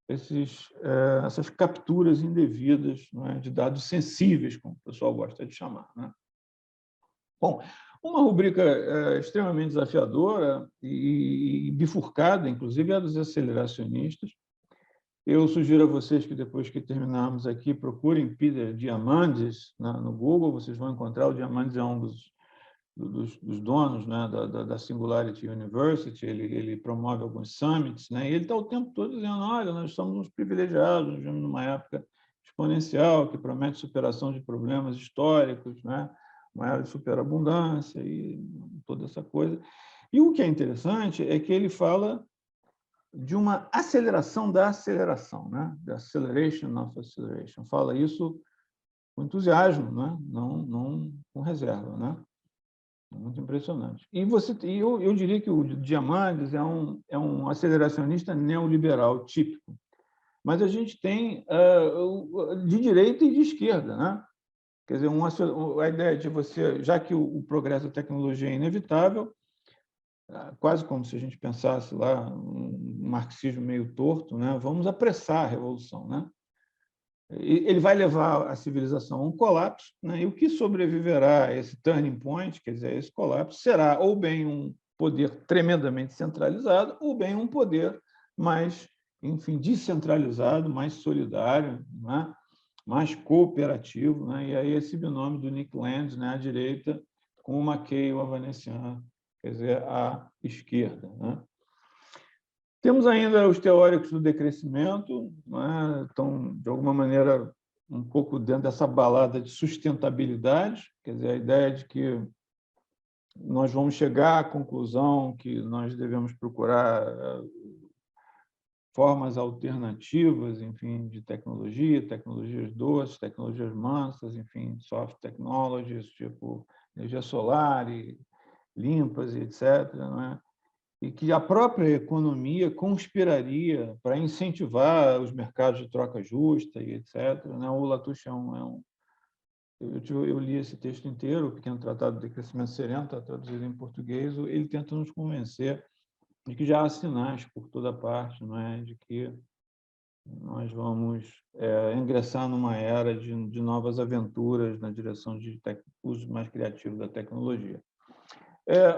essas capturas indevidas, não é, de dados sensíveis, como o pessoal gosta de chamar, né? Bom, uma rubrica extremamente desafiadora e bifurcada, inclusive, é a dos aceleracionistas. Eu sugiro a vocês que, depois que terminarmos aqui, procurem Peter Diamandis no Google. Vocês vão encontrar. O Diamandis é um dos donos, né, da Singularity University. Ele promove alguns summits, né, e ele está o tempo todo dizendo, olha, nós somos uns privilegiados, nós vivemos numa época exponencial que promete superação de problemas históricos, né, maior superabundância e toda essa coisa. E o que é interessante é que ele fala de uma aceleração da aceleração, né? The acceleration of acceleration. Fala isso com entusiasmo, né? Não com reserva, né? Muito impressionante. E eu diria que o Diamandis é um aceleracionista neoliberal típico, mas a gente tem de direita e de esquerda, né? Quer dizer, a ideia de você, já que o progresso da tecnologia é inevitável, quase como se a gente pensasse lá um marxismo meio torto, né? Vamos apressar a revolução, né? Ele vai levar a civilização a um colapso, né? E o que sobreviverá a esse turning point, quer dizer, a esse colapso, será ou bem um poder tremendamente centralizado, ou bem um poder mais, enfim, descentralizado, mais solidário, né? Mais cooperativo, né? E aí esse binômio do Nick Land, né, à direita, com o McKay e o Avanesian quer dizer, à esquerda, né? Temos ainda os teóricos do decrescimento, né? Estão, de alguma maneira, um pouco dentro dessa balada de sustentabilidade, quer dizer, a ideia de que nós vamos chegar à conclusão que nós devemos procurar formas alternativas, enfim, de tecnologia, tecnologias doces, tecnologias mansas, enfim, soft technologies, tipo energia solar e limpas e etc., não é? E que a própria economia conspiraria para incentivar os mercados de troca justa e etc., né? O Latouche eu li esse texto inteiro, o Pequeno Tratado de Crescimento Sereno, está traduzido em português, ele tenta nos convencer de que já há sinais por toda parte, não é? De que nós vamos ingressar numa era de novas aventuras na direção de uso mais criativo da tecnologia.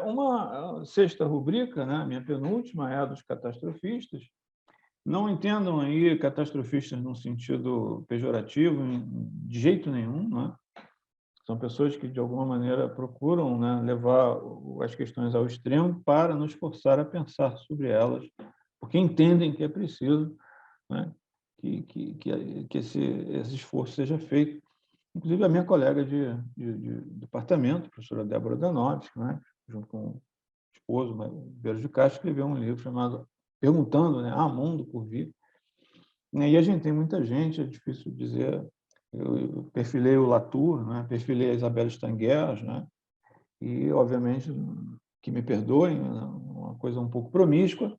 Uma sexta rubrica, né, minha penúltima, é a dos catastrofistas. Não entendam aí catastrofistas no sentido pejorativo, de jeito nenhum, né? São pessoas que, de alguma maneira, procuram, né, levar as questões ao extremo para nos forçar a pensar sobre elas, porque entendem que é preciso, né, que esse esforço seja feito. Inclusive, a minha colega de departamento, a professora Débora Danovski, né, junto com o esposo, Ribeiro de Castro, escreveu um livro chamado Perguntando, né, Há Mundo por Vir. E a gente tem muita gente, é difícil dizer. Eu perfilei o Latour, né, perfilei a Isabelle Stengers, né, e, obviamente, que me perdoem, uma coisa um pouco promíscua,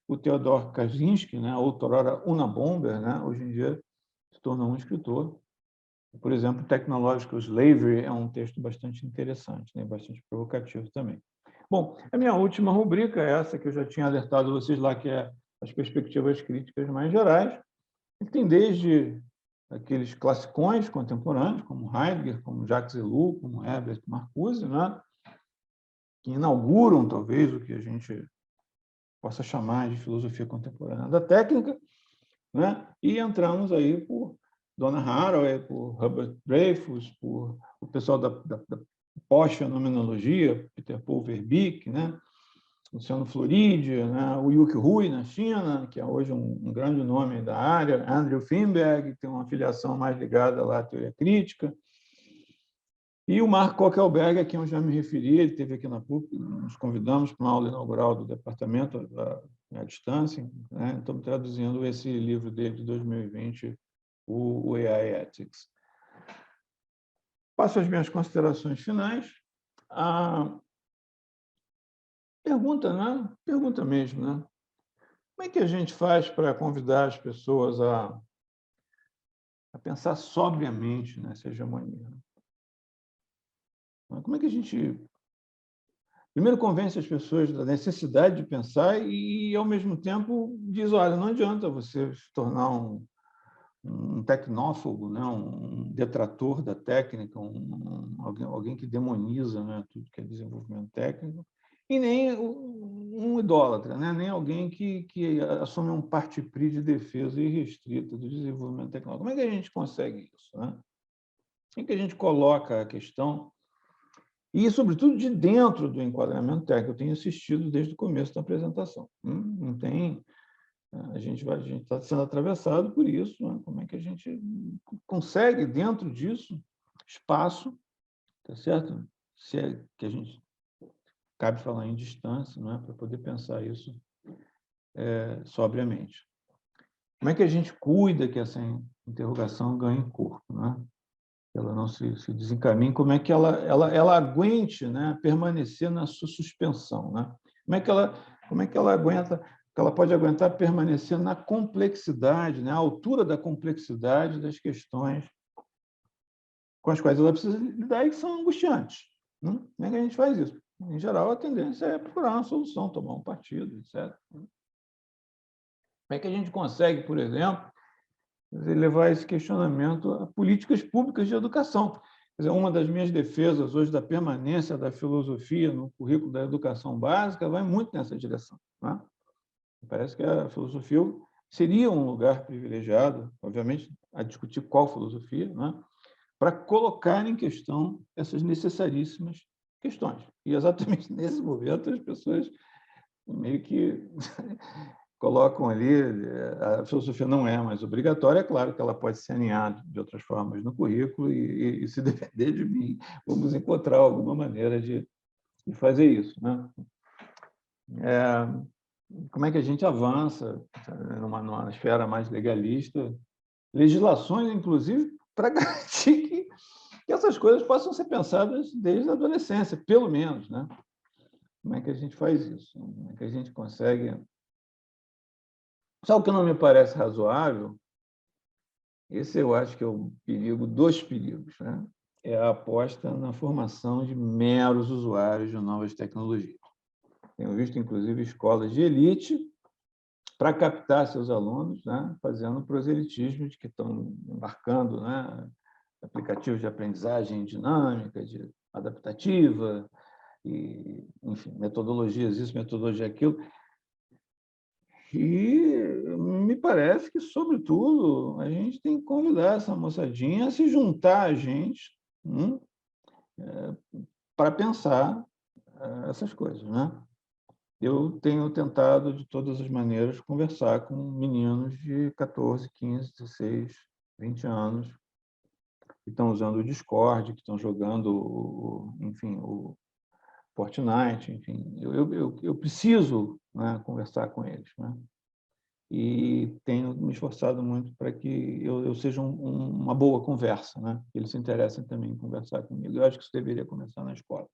o Theodor Kaczynski, né, outrora Unabomber, né, hoje em dia se tornou um escritor. Por exemplo, Technological Slavery é um texto bastante interessante, né, bastante provocativo também. Bom, a minha última rubrica é essa que eu já tinha alertado vocês lá, que é as perspectivas críticas mais gerais. E tem desde aqueles classicões contemporâneos, como Heidegger, como Jacques Ellul, como Herbert Marcuse, né, que inauguram, talvez, o que a gente possa chamar de filosofia contemporânea da técnica, né, e entramos aí por Donna Haraway, por Herbert Dreyfus, por o pessoal da pós-fenomenologia, Peter Paul Verbeek, né, Luciano Floridi, né, o Yuki Hui, na China, que é hoje um grande nome da área, Andrew Finberg, que tem uma filiação mais ligada lá à teoria crítica, e o Mark Kokelberg, a quem eu já me referi, ele esteve aqui na PUC, nos convidamos para uma aula inaugural do departamento à distância, né? Estamos traduzindo esse livro dele de 2020, o AI Ethics. Passo às minhas considerações finais. A pergunta, né? Pergunta mesmo, né? Como é que a gente faz para convidar as pessoas a pensar sobriamente nessa hegemonia? Como é que a gente, primeiro, convence as pessoas da necessidade de pensar e, ao mesmo tempo, diz, olha, não adianta você se tornar um tecnófobo, né? Um detrator da técnica, alguém que demoniza, né, tudo que é desenvolvimento técnico, e nem um idólatra, né? Nem alguém que assume um parti-pris de defesa irrestrita do desenvolvimento tecnológico. Como é que a gente consegue isso, né? Como é que a gente coloca a questão e, sobretudo, de dentro do enquadramento técnico? Eu tenho assistido desde o começo da apresentação. Não tem... A gente está sendo atravessado por isso. Né? Como é que a gente consegue, dentro disso, espaço, tá certo? Se é que a gente cabe falar em distância, não é? Para poder pensar isso sobriamente. Como é que a gente cuida que essa interrogação ganhe corpo, né? Ela não se desencaminhe, como é que ela aguente, né, permanecer na sua suspensão, né? Como é que ela aguenta, que ela pode aguentar permanecer na complexidade, né, à altura da complexidade das questões com as quais ela precisa lidar e que são angustiantes, né? Como é que a gente faz isso? Em geral, a tendência é procurar uma solução, tomar um partido, etc. Como é que a gente consegue, por exemplo, levar esse questionamento a políticas públicas de educação? Quer dizer, uma das minhas defesas hoje da permanência da filosofia no currículo da educação básica vai muito nessa direção, né? Parece que a filosofia seria um lugar privilegiado, obviamente, a discutir qual filosofia, né, para colocar em questão essas necessaríssimas questões. E exatamente nesse momento as pessoas meio que colocam ali, a filosofia não é mais obrigatória, é claro que ela pode ser alinhada de outras formas no currículo e se depender de mim, vamos encontrar alguma maneira de fazer isso, né? Como é que a gente avança numa esfera mais legalista? Legislações, inclusive, para garantir que essas coisas possam ser pensadas desde a adolescência, pelo menos, né? Como é que a gente faz isso? Como é que a gente consegue... Sabe o que não me parece razoável? Esse eu acho que é o perigo dos perigos, né? É a aposta na formação de meros usuários de novas tecnologias. Tenho visto, inclusive, escolas de elite para captar seus alunos, né? Fazendo proselitismo de que estão embarcando, né? Aplicativos de aprendizagem dinâmica, de adaptativa, e, enfim, metodologias isso, metodologia aquilo. E me parece que, sobretudo, a gente tem que convidar essa moçadinha a se juntar a gente para pensar essas coisas, né? Eu tenho tentado, de todas as maneiras, conversar com meninos de 14, 15, 16, 20 anos, que estão usando o Discord, que estão jogando, enfim, o Fortnite, enfim. Eu preciso, né, conversar com eles, né? E tenho me esforçado muito para que eu seja uma boa conversa, né? Que eles se interessem também em conversar comigo. Eu acho que isso deveria começar na escola.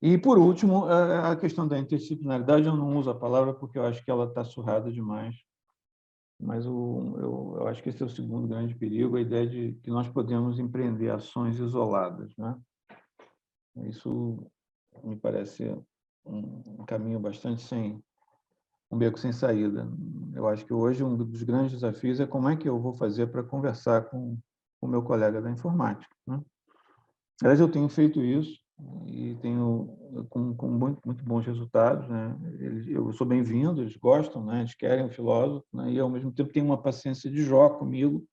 E, por último, a questão da interdisciplinaridade, eu não uso a palavra porque eu acho que ela está surrada demais, mas eu acho que esse é o segundo grande perigo, a ideia de que nós podemos empreender ações isoladas, né? Isso me parece um caminho bastante um beco sem saída. Eu acho que hoje um dos grandes desafios é como é que eu vou fazer para conversar com o meu colega da informática, né? Aliás, eu tenho feito isso e tenho com muito bons resultados, né? Eu sou bem-vindo, eles gostam, né? Eles querem o filósofo, né? E, ao mesmo tempo, têm uma paciência de Jó comigo,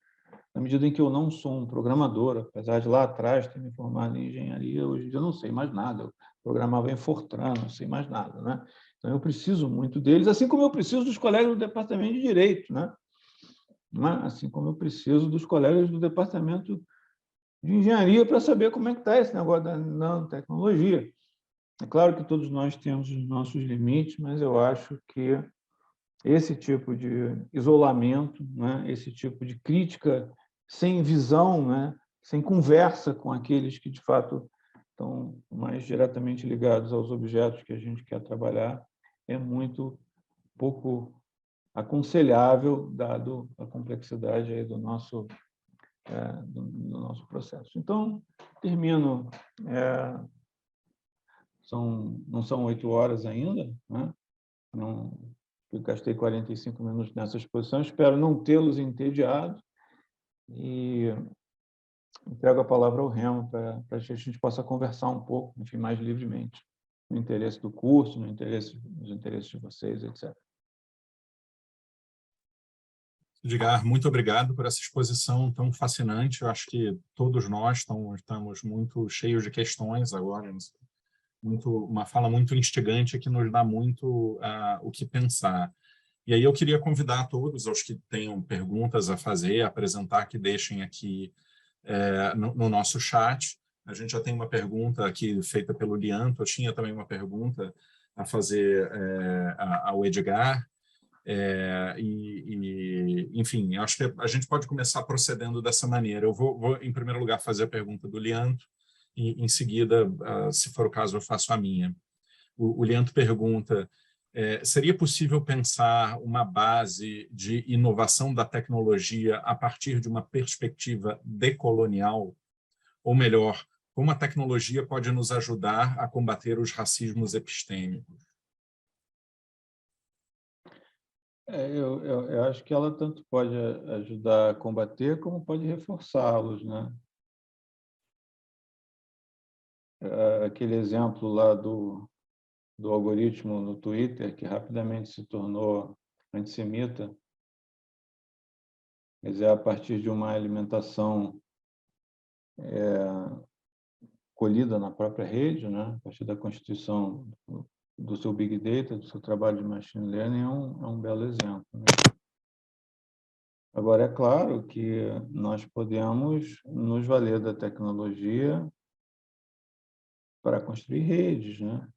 na medida em que eu não sou um programador, apesar de lá atrás ter me formado em engenharia, hoje em dia eu não sei mais nada. Eu programava em Fortran, não sei mais nada, né? Então, eu preciso muito deles, assim como eu preciso dos colegas do departamento de Direito, né? Assim como eu preciso dos colegas do departamento de Engenharia para saber como é que está esse negócio da nanotecnologia. É claro que todos nós temos os nossos limites, mas eu acho que esse tipo de isolamento, né? Esse tipo de crítica sem visão, né? Sem conversa com aqueles que, de fato, estão mais diretamente ligados aos objetos que a gente quer trabalhar, é muito pouco aconselhável, dado a complexidade aí do nosso processo. Então, termino. Não são 8 horas ainda, né? Não, eu gastei 45 minutos nessa exposição, espero não tê-los entediado e entrego a palavra ao Remo para que a gente possa conversar um pouco, enfim, mais livremente, no interesse do curso, nos interesses de vocês, etc. Edgar, muito obrigado por essa exposição tão fascinante. Eu acho que todos nós estamos muito cheios de questões agora, uma fala muito instigante que nos dá muito o que pensar. E aí eu queria convidar todos os que tenham perguntas a fazer, a apresentar, que deixem aqui no nosso chat. A gente já tem uma pergunta aqui feita pelo Lianto, eu tinha também uma pergunta a fazer ao Edgar. Enfim, acho que a gente pode começar procedendo dessa maneira. Eu vou em primeiro lugar, fazer a pergunta do Lianto, e, em seguida, se for o caso, eu faço a minha. O Lianto pergunta, seria possível pensar uma base de inovação da tecnologia a partir de uma perspectiva decolonial? Ou melhor, como a tecnologia pode nos ajudar a combater os racismos epistêmicos? Eu acho que ela tanto pode ajudar a combater, como pode reforçá-los, né? Aquele exemplo lá do algoritmo no Twitter, que rapidamente se tornou antissemita, mas é a partir de uma alimentação colhida na própria rede, né? A partir da constituição do seu Big Data, do seu trabalho de Machine Learning, é um belo exemplo, né? Agora, é claro que nós podemos nos valer da tecnologia para construir redes, né?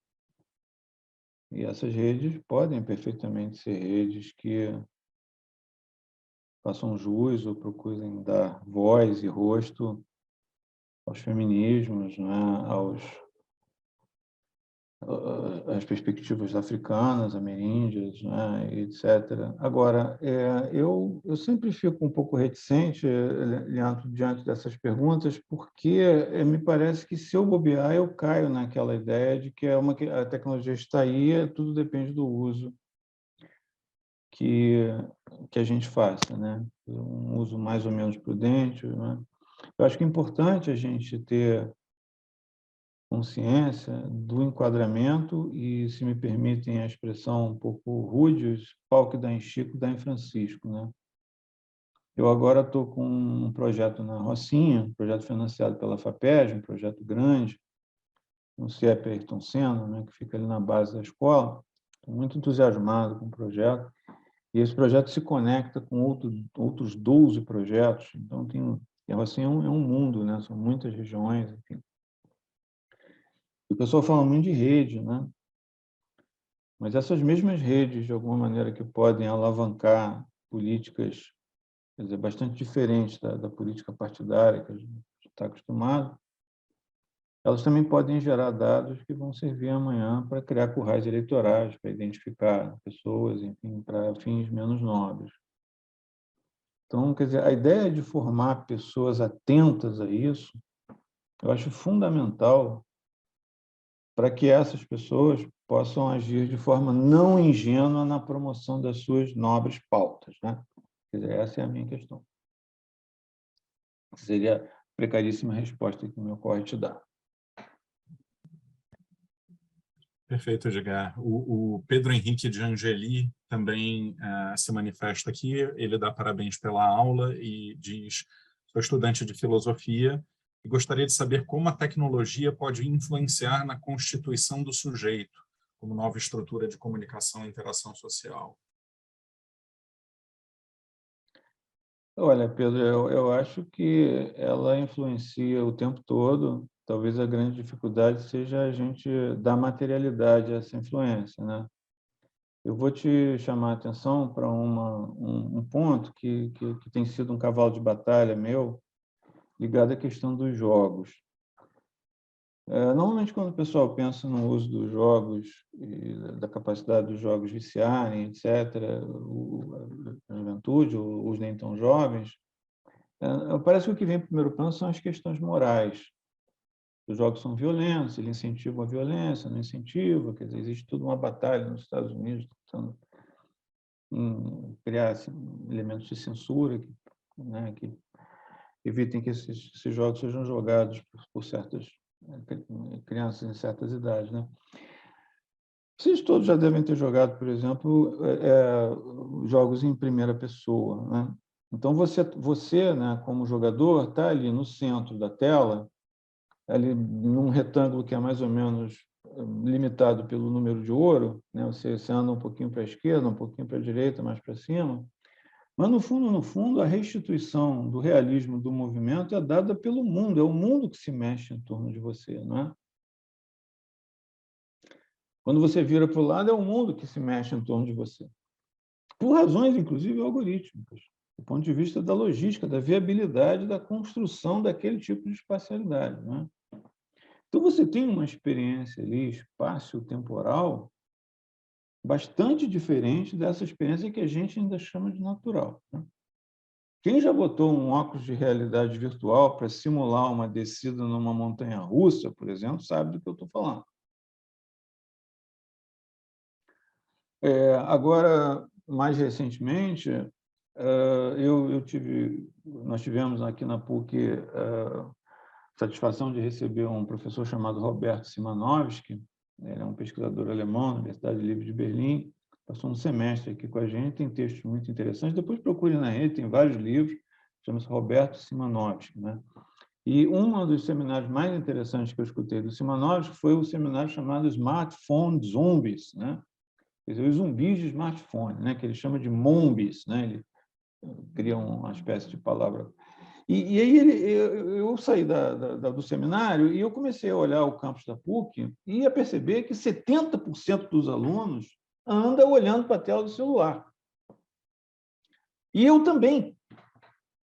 E essas redes podem perfeitamente ser redes que façam jus ou procurem dar voz e rosto aos feminismos, né? Às perspectivas africanas, ameríndias, né? Etc. Agora, eu sempre fico um pouco reticente, Leandro, diante dessas perguntas, porque me parece que, se eu bobear, eu caio naquela ideia de que a tecnologia está aí, tudo depende do uso que a gente faça, né? Um uso mais ou menos prudente, né? Eu acho que é importante a gente ter consciência do enquadramento e, se me permitem a expressão um pouco rude, pau que dá em Chico, dá em Francisco, né? Eu agora estou com um projeto na Rocinha, um projeto financiado pela FAPESB, um projeto grande, no CIEP Ayrton Senna, né, que fica ali na base da escola. Estou muito entusiasmado com o projeto. E esse projeto se conecta com outros 12 projetos. Então, a Rocinha é um mundo, né? São muitas regiões, enfim. O pessoal fala muito de rede, né? Mas essas mesmas redes, de alguma maneira, que podem alavancar políticas, quer dizer, bastante diferentes da política partidária que a gente está acostumado, elas também podem gerar dados que vão servir amanhã para criar currais eleitorais, para identificar pessoas, enfim, para fins menos nobres. Então, quer dizer, a ideia de formar pessoas atentas a isso, eu acho fundamental para que essas pessoas possam agir de forma não ingênua na promoção das suas nobres pautas, né? Quer dizer, essa é a minha questão. Seria a precaríssima resposta que me ocorre te dar. Perfeito, Edgar. O Pedro Henrique de Angeli também se manifesta aqui. Ele dá parabéns pela aula e diz: sou estudante de filosofia e gostaria de saber como a tecnologia pode influenciar na constituição do sujeito, como nova estrutura de comunicação e interação social. Olha, Pedro, eu acho que ela influencia o tempo todo. Talvez a grande dificuldade seja a gente dar materialidade a essa influência, né? Eu vou te chamar a atenção para um ponto que tem sido um cavalo de batalha meu, ligado à questão dos jogos. Normalmente, quando o pessoal pensa no uso dos jogos, e da capacidade dos jogos viciarem, etc., a juventude, os nem tão jovens, parece que o que vem em primeiro plano são as questões morais. Os jogos são violentos, eles incentivam a violência, não incentivam, quer dizer, existe toda uma batalha nos Estados Unidos tentando criar elementos de censura né, que evitem que esses jogos sejam jogados por certas crianças em certas idades, né? Vocês todos já devem ter jogado, por exemplo, jogos em primeira pessoa, né? Então, você, né, como jogador, está ali no centro da tela, ali num retângulo que é mais ou menos limitado pelo número de ouro, né? Você anda um pouquinho para a esquerda, um pouquinho para a direita, mais para cima, mas, no fundo, a restituição do realismo do movimento é dada pelo mundo, é o mundo que se mexe em torno de você, não é? Quando você vira para o lado, é o mundo que se mexe em torno de você. Por razões, inclusive, algorítmicas, do ponto de vista da logística, da viabilidade da construção daquele tipo de espacialidade, não é? Então, você tem uma experiência ali, espaço-temporal, bastante diferente dessa experiência que a gente ainda chama de natural, né? Quem já botou um óculos de realidade virtual para simular uma descida numa montanha-russa, por exemplo, sabe do que eu estou falando. Agora, mais recentemente, nós tivemos aqui na PUC satisfação de receber um professor chamado Roberto Szymanowski. Ele é um pesquisador alemão da Universidade Livre de Berlim, passou um semestre aqui com a gente, tem textos muito interessantes. Depois procure na rede, tem vários livros, chama-se Roberto Szymanowski, né? E um dos seminários mais interessantes que eu escutei do Simonovsky foi o seminário chamado Smartphone Zombies, né? Quer dizer, os zumbis de smartphone, né? Que ele chama de mombis, né? Ele cria uma espécie de palavra. E aí eu saí do seminário e eu comecei a olhar o campus da PUC e ia perceber que 70% dos alunos anda olhando para a tela do celular. E eu também,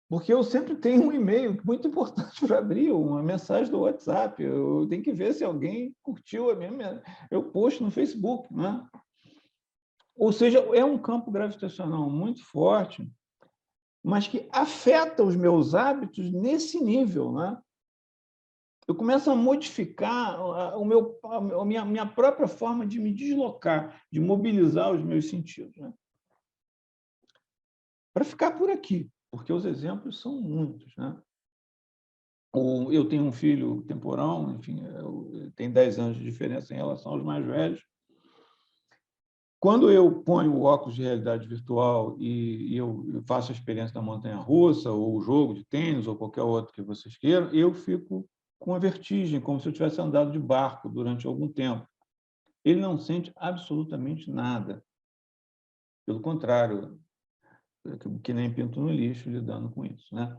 porque eu sempre tenho um e-mail muito importante para abrir, uma mensagem do WhatsApp. Eu tenho que ver se alguém curtiu a minha... Eu posto no Facebook, né? Ou seja, é um campo gravitacional muito forte, mas que afeta os meus hábitos nesse nível, né? Eu começo a modificar a minha própria forma de me deslocar, de mobilizar os meus sentidos, né? Para ficar por aqui, porque os exemplos são muitos, né? Eu tenho um filho temporão, enfim, tem 10 anos de diferença em relação aos mais velhos. Quando eu ponho o óculos de realidade virtual e eu faço a experiência da montanha-russa, ou o jogo de tênis, ou qualquer outro que vocês queiram, eu fico com a vertigem, como se eu tivesse andado de barco durante algum tempo. Ele não sente absolutamente nada. Pelo contrário, que nem pinto no lixo lidando com isso, né?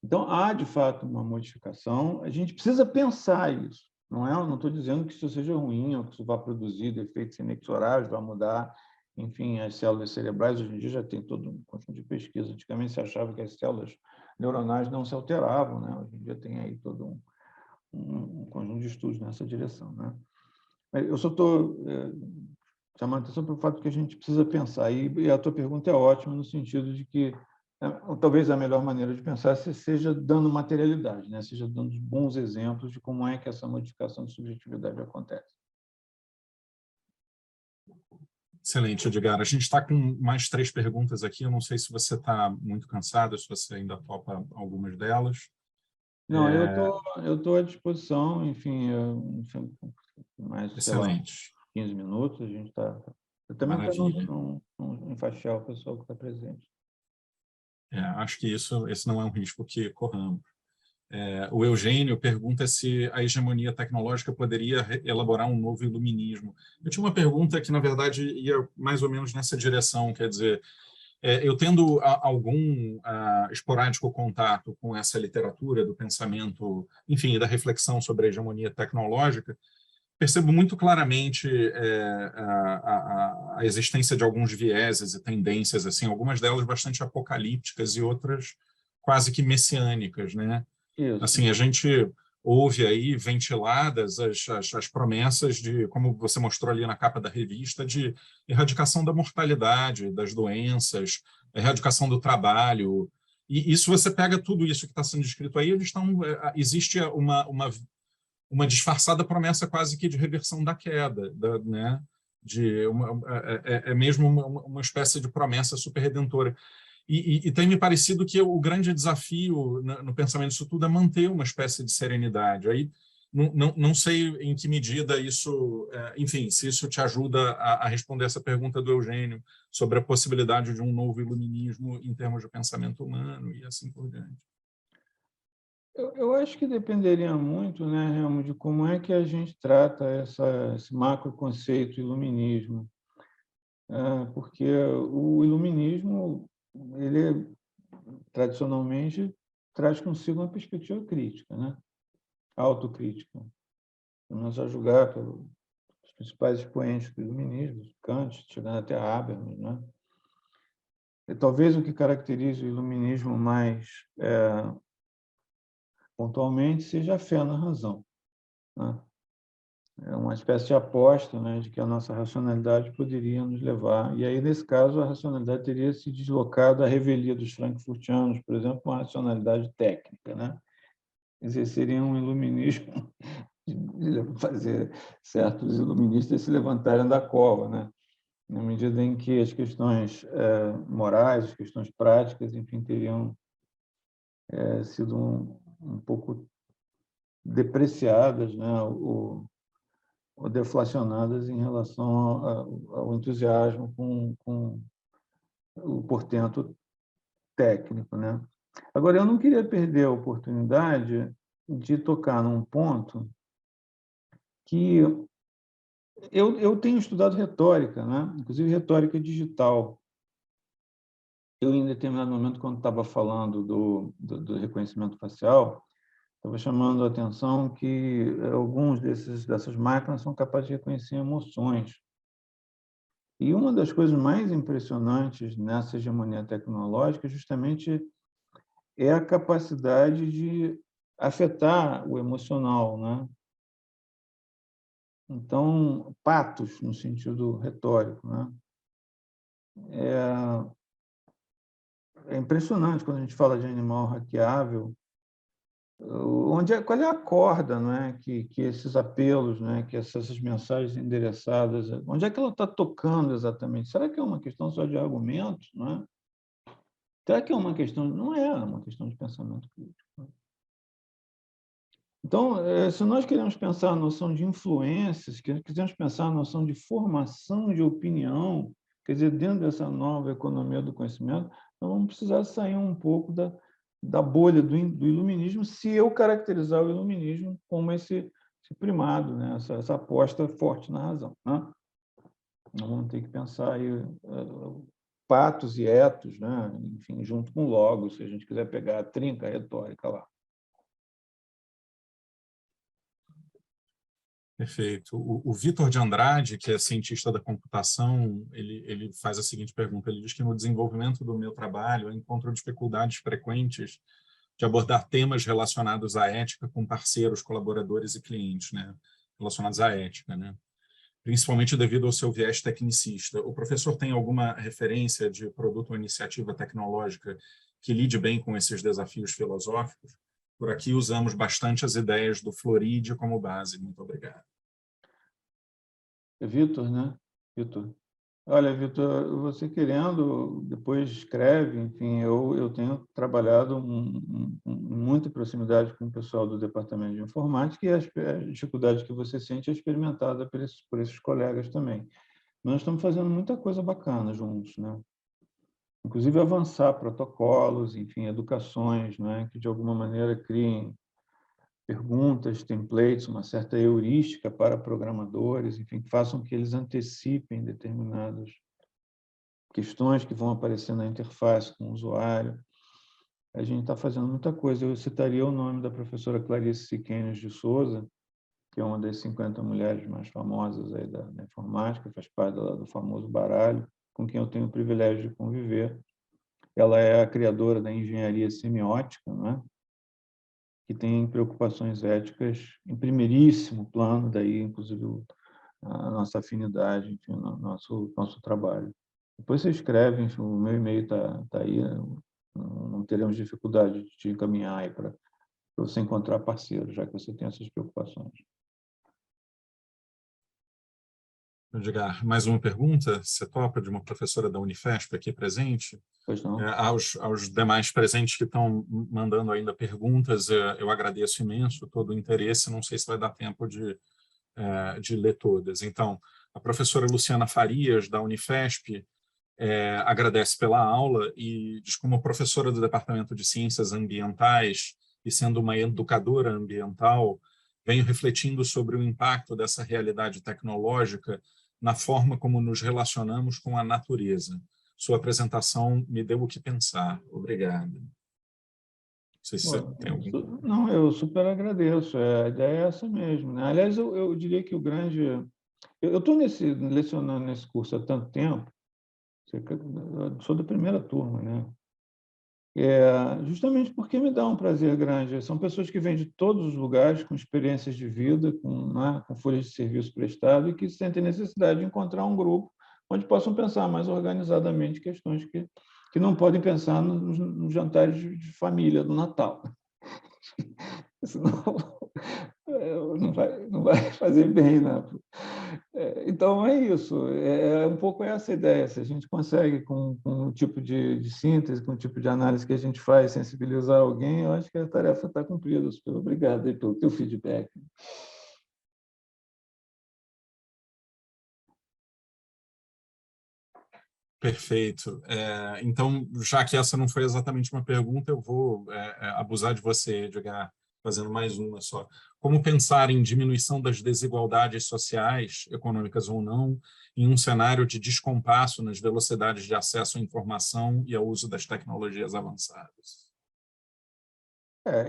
Então, há, de fato, uma modificação. A gente precisa pensar isso. Não estou dizendo que isso seja ruim ou que isso vá produzir efeitos inexoráveis, vai mudar, enfim, as células cerebrais. Hoje em dia já tem todo um conjunto de pesquisa. Antigamente se achava que as células neuronais não se alteravam, né? Hoje em dia tem aí todo um conjunto de estudos nessa direção, né? Eu só estou chamando a atenção para o fato que a gente precisa pensar. E a tua pergunta é ótima no sentido de que talvez a melhor maneira de pensar seja dando materialidade, né? Seja dando bons exemplos de como é que essa modificação de subjetividade acontece. Excelente, Edgar. A gente está com mais 3 perguntas aqui. Eu não sei se você está muito cansado, se você ainda topa algumas delas. Não, eu tô à disposição, enfim, mais, sei lá, Excelente. 15 minutos, a gente está... Eu também quero enfaixar o pessoal que está presente. Acho que esse não é um risco que corramos. O Eugênio pergunta se a hegemonia tecnológica poderia elaborar um novo iluminismo. Eu tinha uma pergunta que, na verdade, ia mais ou menos nessa direção, quer dizer, eu tendo algum esporádico contato com essa literatura do pensamento, enfim, da reflexão sobre a hegemonia tecnológica, percebo muito claramente a existência de alguns vieses e tendências, assim, algumas delas bastante apocalípticas e outras quase que messiânicas, né? Isso. Assim, a gente ouve aí ventiladas as promessas de, como você mostrou ali na capa da revista, de erradicação da mortalidade, das doenças, erradicação do trabalho. E isso, você pega tudo isso que está sendo descrito aí, existe uma disfarçada promessa quase que de reversão da queda, né? Mesmo uma espécie de promessa super redentora. E tem me parecido que o grande desafio no pensamento disso tudo é manter uma espécie de serenidade. Aí não sei em que medida isso, enfim, se isso te ajuda a responder essa pergunta do Eugênio sobre a possibilidade de um novo iluminismo em termos de pensamento humano e assim por diante. Eu acho que dependeria muito, né, Helmut, de como é que a gente trata esse macro conceito iluminismo, porque o iluminismo, ele tradicionalmente traz consigo uma perspectiva crítica, né, autocrítica. Nós a julgar pelos principais expoentes do iluminismo, Kant, chegando até Habermas, né? E talvez o que caracterize o iluminismo mais pontualmente seja a fé na razão, né? É uma espécie de aposta, né, de que a nossa racionalidade poderia nos levar. E aí, nesse caso, a racionalidade teria se deslocado à revelia dos frankfurtianos, por exemplo, uma racionalidade técnica, né? Quer dizer, seria um iluminismo de fazer certos iluministas se levantarem da cova, né? Na medida em que as questões morais, as questões práticas, enfim, teriam sido um pouco depreciadas, né? Ou deflacionadas em relação ao entusiasmo com o portento técnico, né? Agora, eu não queria perder a oportunidade de tocar num ponto que eu tenho estudado retórica, né? Inclusive retórica digital. Eu, em determinado momento, quando estava falando do reconhecimento facial, estava chamando a atenção que alguns dessas máquinas são capazes de reconhecer emoções. E uma das coisas mais impressionantes nessa hegemonia tecnológica justamente é a capacidade de afetar o emocional, né? Então, patos, no sentido retórico, né? É impressionante quando a gente fala de animal hackeável, qual é a corda, não é? Que esses apelos, não é? Que essas mensagens endereçadas, onde é que ela está tocando exatamente? Será que é uma questão só de argumentos, não é? Será que é uma questão? Não é uma questão de pensamento crítico. Então, se nós queremos pensar a noção de influência, se quisermos pensar a noção de formação de opinião, quer dizer, dentro dessa nova economia do conhecimento, nós vamos precisar sair um pouco da bolha do iluminismo, se eu caracterizar o iluminismo como esse primado, né? Essa aposta forte na razão, né? Nós vamos ter que pensar aí patos e etos, né? Enfim, junto com logos, se a gente quiser pegar a trinca retórica lá. Perfeito. O Vitor de Andrade, que é cientista da computação, ele faz a seguinte pergunta. Ele diz que no desenvolvimento do meu trabalho eu encontro dificuldades frequentes de abordar temas relacionados à ética com parceiros, colaboradores e clientes, né? Relacionados à ética, né? Principalmente devido ao seu viés tecnicista. O professor tem alguma referência de produto ou iniciativa tecnológica que lide bem com esses desafios filosóficos? Por aqui usamos bastante as ideias do Floride como base. Muito obrigado. É Vitor, né? Vitor. Olha, Vitor, você querendo, depois escreve, enfim, eu tenho trabalhado muita proximidade com o pessoal do Departamento de Informática e a dificuldade que você sente é experimentada por esses colegas também. Nós estamos fazendo muita coisa bacana juntos, né? Inclusive avançar protocolos, enfim, educações, né? Que de alguma maneira criem perguntas, templates, uma certa heurística para programadores, enfim, que façam que eles antecipem determinadas questões que vão aparecer na interface com o usuário. A gente está fazendo muita coisa. Eu citaria o nome da professora Clarice Siqueiros de Souza, que é uma das 50 mulheres mais famosas aí da informática, faz parte do famoso baralho, com quem eu tenho o privilégio de conviver. Ela é a criadora da engenharia semiótica, né? Que tem preocupações éticas em primeiríssimo plano, daí, inclusive, a nossa afinidade, enfim, o nosso trabalho. Depois você escreve, enfim, o meu e-mail está aí, não teremos dificuldade de te encaminhar aí para você encontrar parceiros, já que você tem essas preocupações. Edgar, mais uma pergunta? Você topa de uma professora da Unifesp aqui presente? Pois não? Aos demais presentes que estão mandando ainda perguntas, eu agradeço imenso todo o interesse. Não sei se vai dar tempo de ler todas. Então, a professora Luciana Farias, da Unifesp, agradece pela aula e diz, como professora do Departamento de Ciências Ambientais e sendo uma educadora ambiental, venho refletindo sobre o impacto dessa realidade tecnológica na forma como nos relacionamos com a natureza. Sua apresentação me deu o que pensar. Obrigado. Não sei se você tem algum... Não, eu super agradeço. A ideia é essa mesmo, né? Aliás, eu diria que o grande... Eu estou lecionando nesse curso há tanto tempo, eu sou da primeira turma, né? Justamente porque me dá um prazer grande. São pessoas que vêm de todos os lugares, com experiências de vida, com folhas de serviço prestado, e que sentem necessidade de encontrar um grupo onde possam pensar mais organizadamente questões que não podem pensar nos jantares de família do Natal. Senão não vai fazer bem, né? Então, é isso. Um pouco essa ideia. Se a gente consegue, com o tipo de síntese, com o tipo de análise que a gente faz, sensibilizar alguém, eu acho que a tarefa está cumprida. Super obrigado aí pelo teu feedback. Perfeito. Então, já que essa não foi exatamente uma pergunta, eu vou abusar de você, Edgar, fazendo mais uma só. Como pensar em diminuição das desigualdades sociais, econômicas ou não, em um cenário de descompasso nas velocidades de acesso à informação e ao uso das tecnologias avançadas?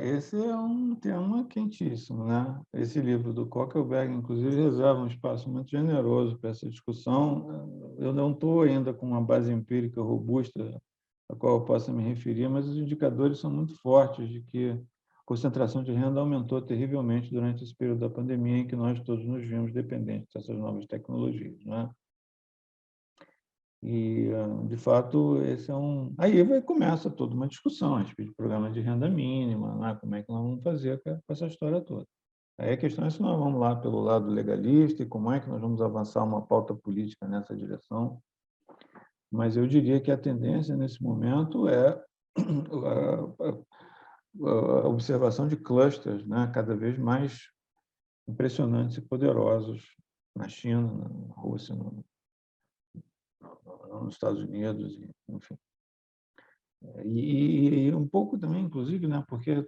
Esse é um tema quentíssimo, né? Esse livro do Kokelberg, inclusive, reserva um espaço muito generoso para essa discussão. Eu não estou ainda com uma base empírica robusta a qual eu possa me referir, mas os indicadores são muito fortes de que a concentração de renda aumentou terrivelmente durante esse período da pandemia em que nós todos nos vimos dependentes dessas novas tecnologias, né? E, de fato, esse é um... Aí começa toda uma discussão a respeito de programa de renda mínima, né? Como é que nós vamos fazer com essa história toda. Aí a questão é se nós vamos lá pelo lado legalista e como é que nós vamos avançar uma pauta política nessa direção. Mas eu diria que a tendência, nesse momento, é a observação de clusters, né? Cada vez mais impressionantes e poderosos na China, na Rússia, nos Estados Unidos, enfim. E um pouco também, inclusive, né, porque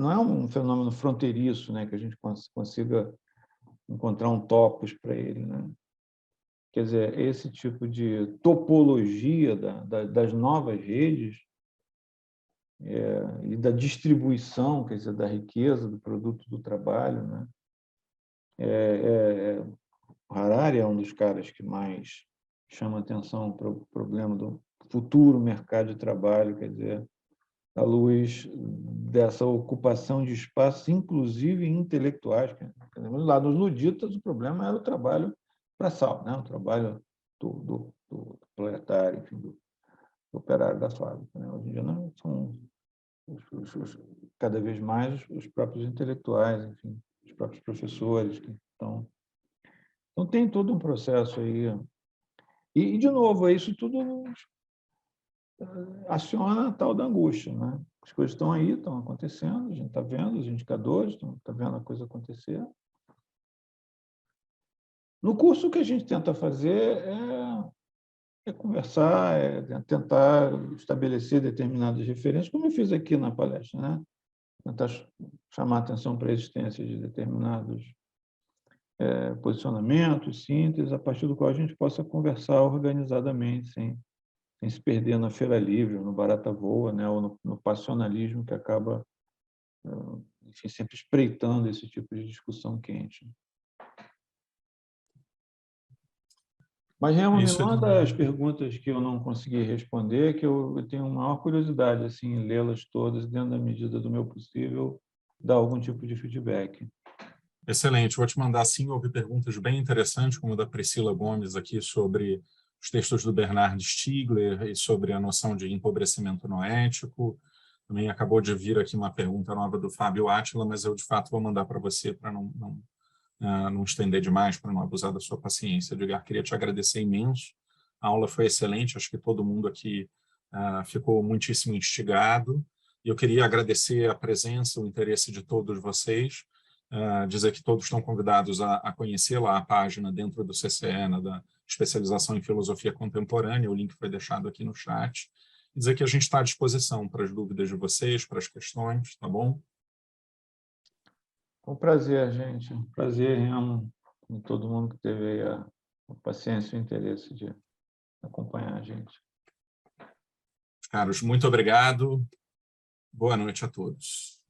não é um fenômeno fronteiriço, né, que a gente consiga encontrar um topos para ele, né? Quer dizer, esse tipo de topologia das novas redes e da distribuição, quer dizer, da riqueza, do produto do trabalho, né? Harari é um dos caras que mais chama atenção para o problema do futuro mercado de trabalho, quer dizer, à luz dessa ocupação de espaços, inclusive intelectuais. Lá nos luditas, o problema era o trabalho braçal, né? O trabalho do proletário, enfim, do operário da fábrica, né? Hoje em dia não, são cada vez mais os próprios intelectuais, enfim, os próprios professores que estão... Então, tem todo um processo aí. E de novo, isso tudo aciona a tal da angústia, né? As coisas estão aí, estão acontecendo, a gente está vendo os indicadores, está vendo a coisa acontecer. No curso, o que a gente tenta fazer é conversar, é tentar estabelecer determinadas referências, como eu fiz aqui na palestra, né? Tentar chamar a atenção para a existência de determinados posicionamentos, sínteses, a partir do qual a gente possa conversar organizadamente, sem se perder na feira livre, no barata voa, né, ou no passionalismo que acaba, enfim, sempre espreitando esse tipo de discussão quente. Mas, realmente, uma das perguntas que eu não consegui responder, que eu tenho maior curiosidade assim, em lê-las todas, dentro da medida do meu possível, dar algum tipo de feedback. Excelente. Vou te mandar, sim, houve perguntas bem interessantes, como a da Priscila Gomes aqui, sobre os textos do Bernard Stiegler e sobre a noção de empobrecimento noético. Também acabou de vir aqui uma pergunta nova do Fábio Átila, mas eu, de fato, vou mandar para você para não estender demais, para não abusar da sua paciência. Edgar, queria te agradecer imenso. A aula foi excelente, acho que todo mundo aqui ficou muitíssimo instigado. E eu queria agradecer a presença, o interesse de todos vocês, dizer que todos estão convidados a conhecer lá a página dentro do CCE, da especialização em filosofia contemporânea, o link foi deixado aqui no chat, e dizer que a gente está à disposição para as dúvidas de vocês, para as questões, tá bom? Um prazer, gente. Um prazer, Remo, com todo mundo que teve a paciência e o interesse de acompanhar a gente. Caros, muito obrigado. Boa noite a todos.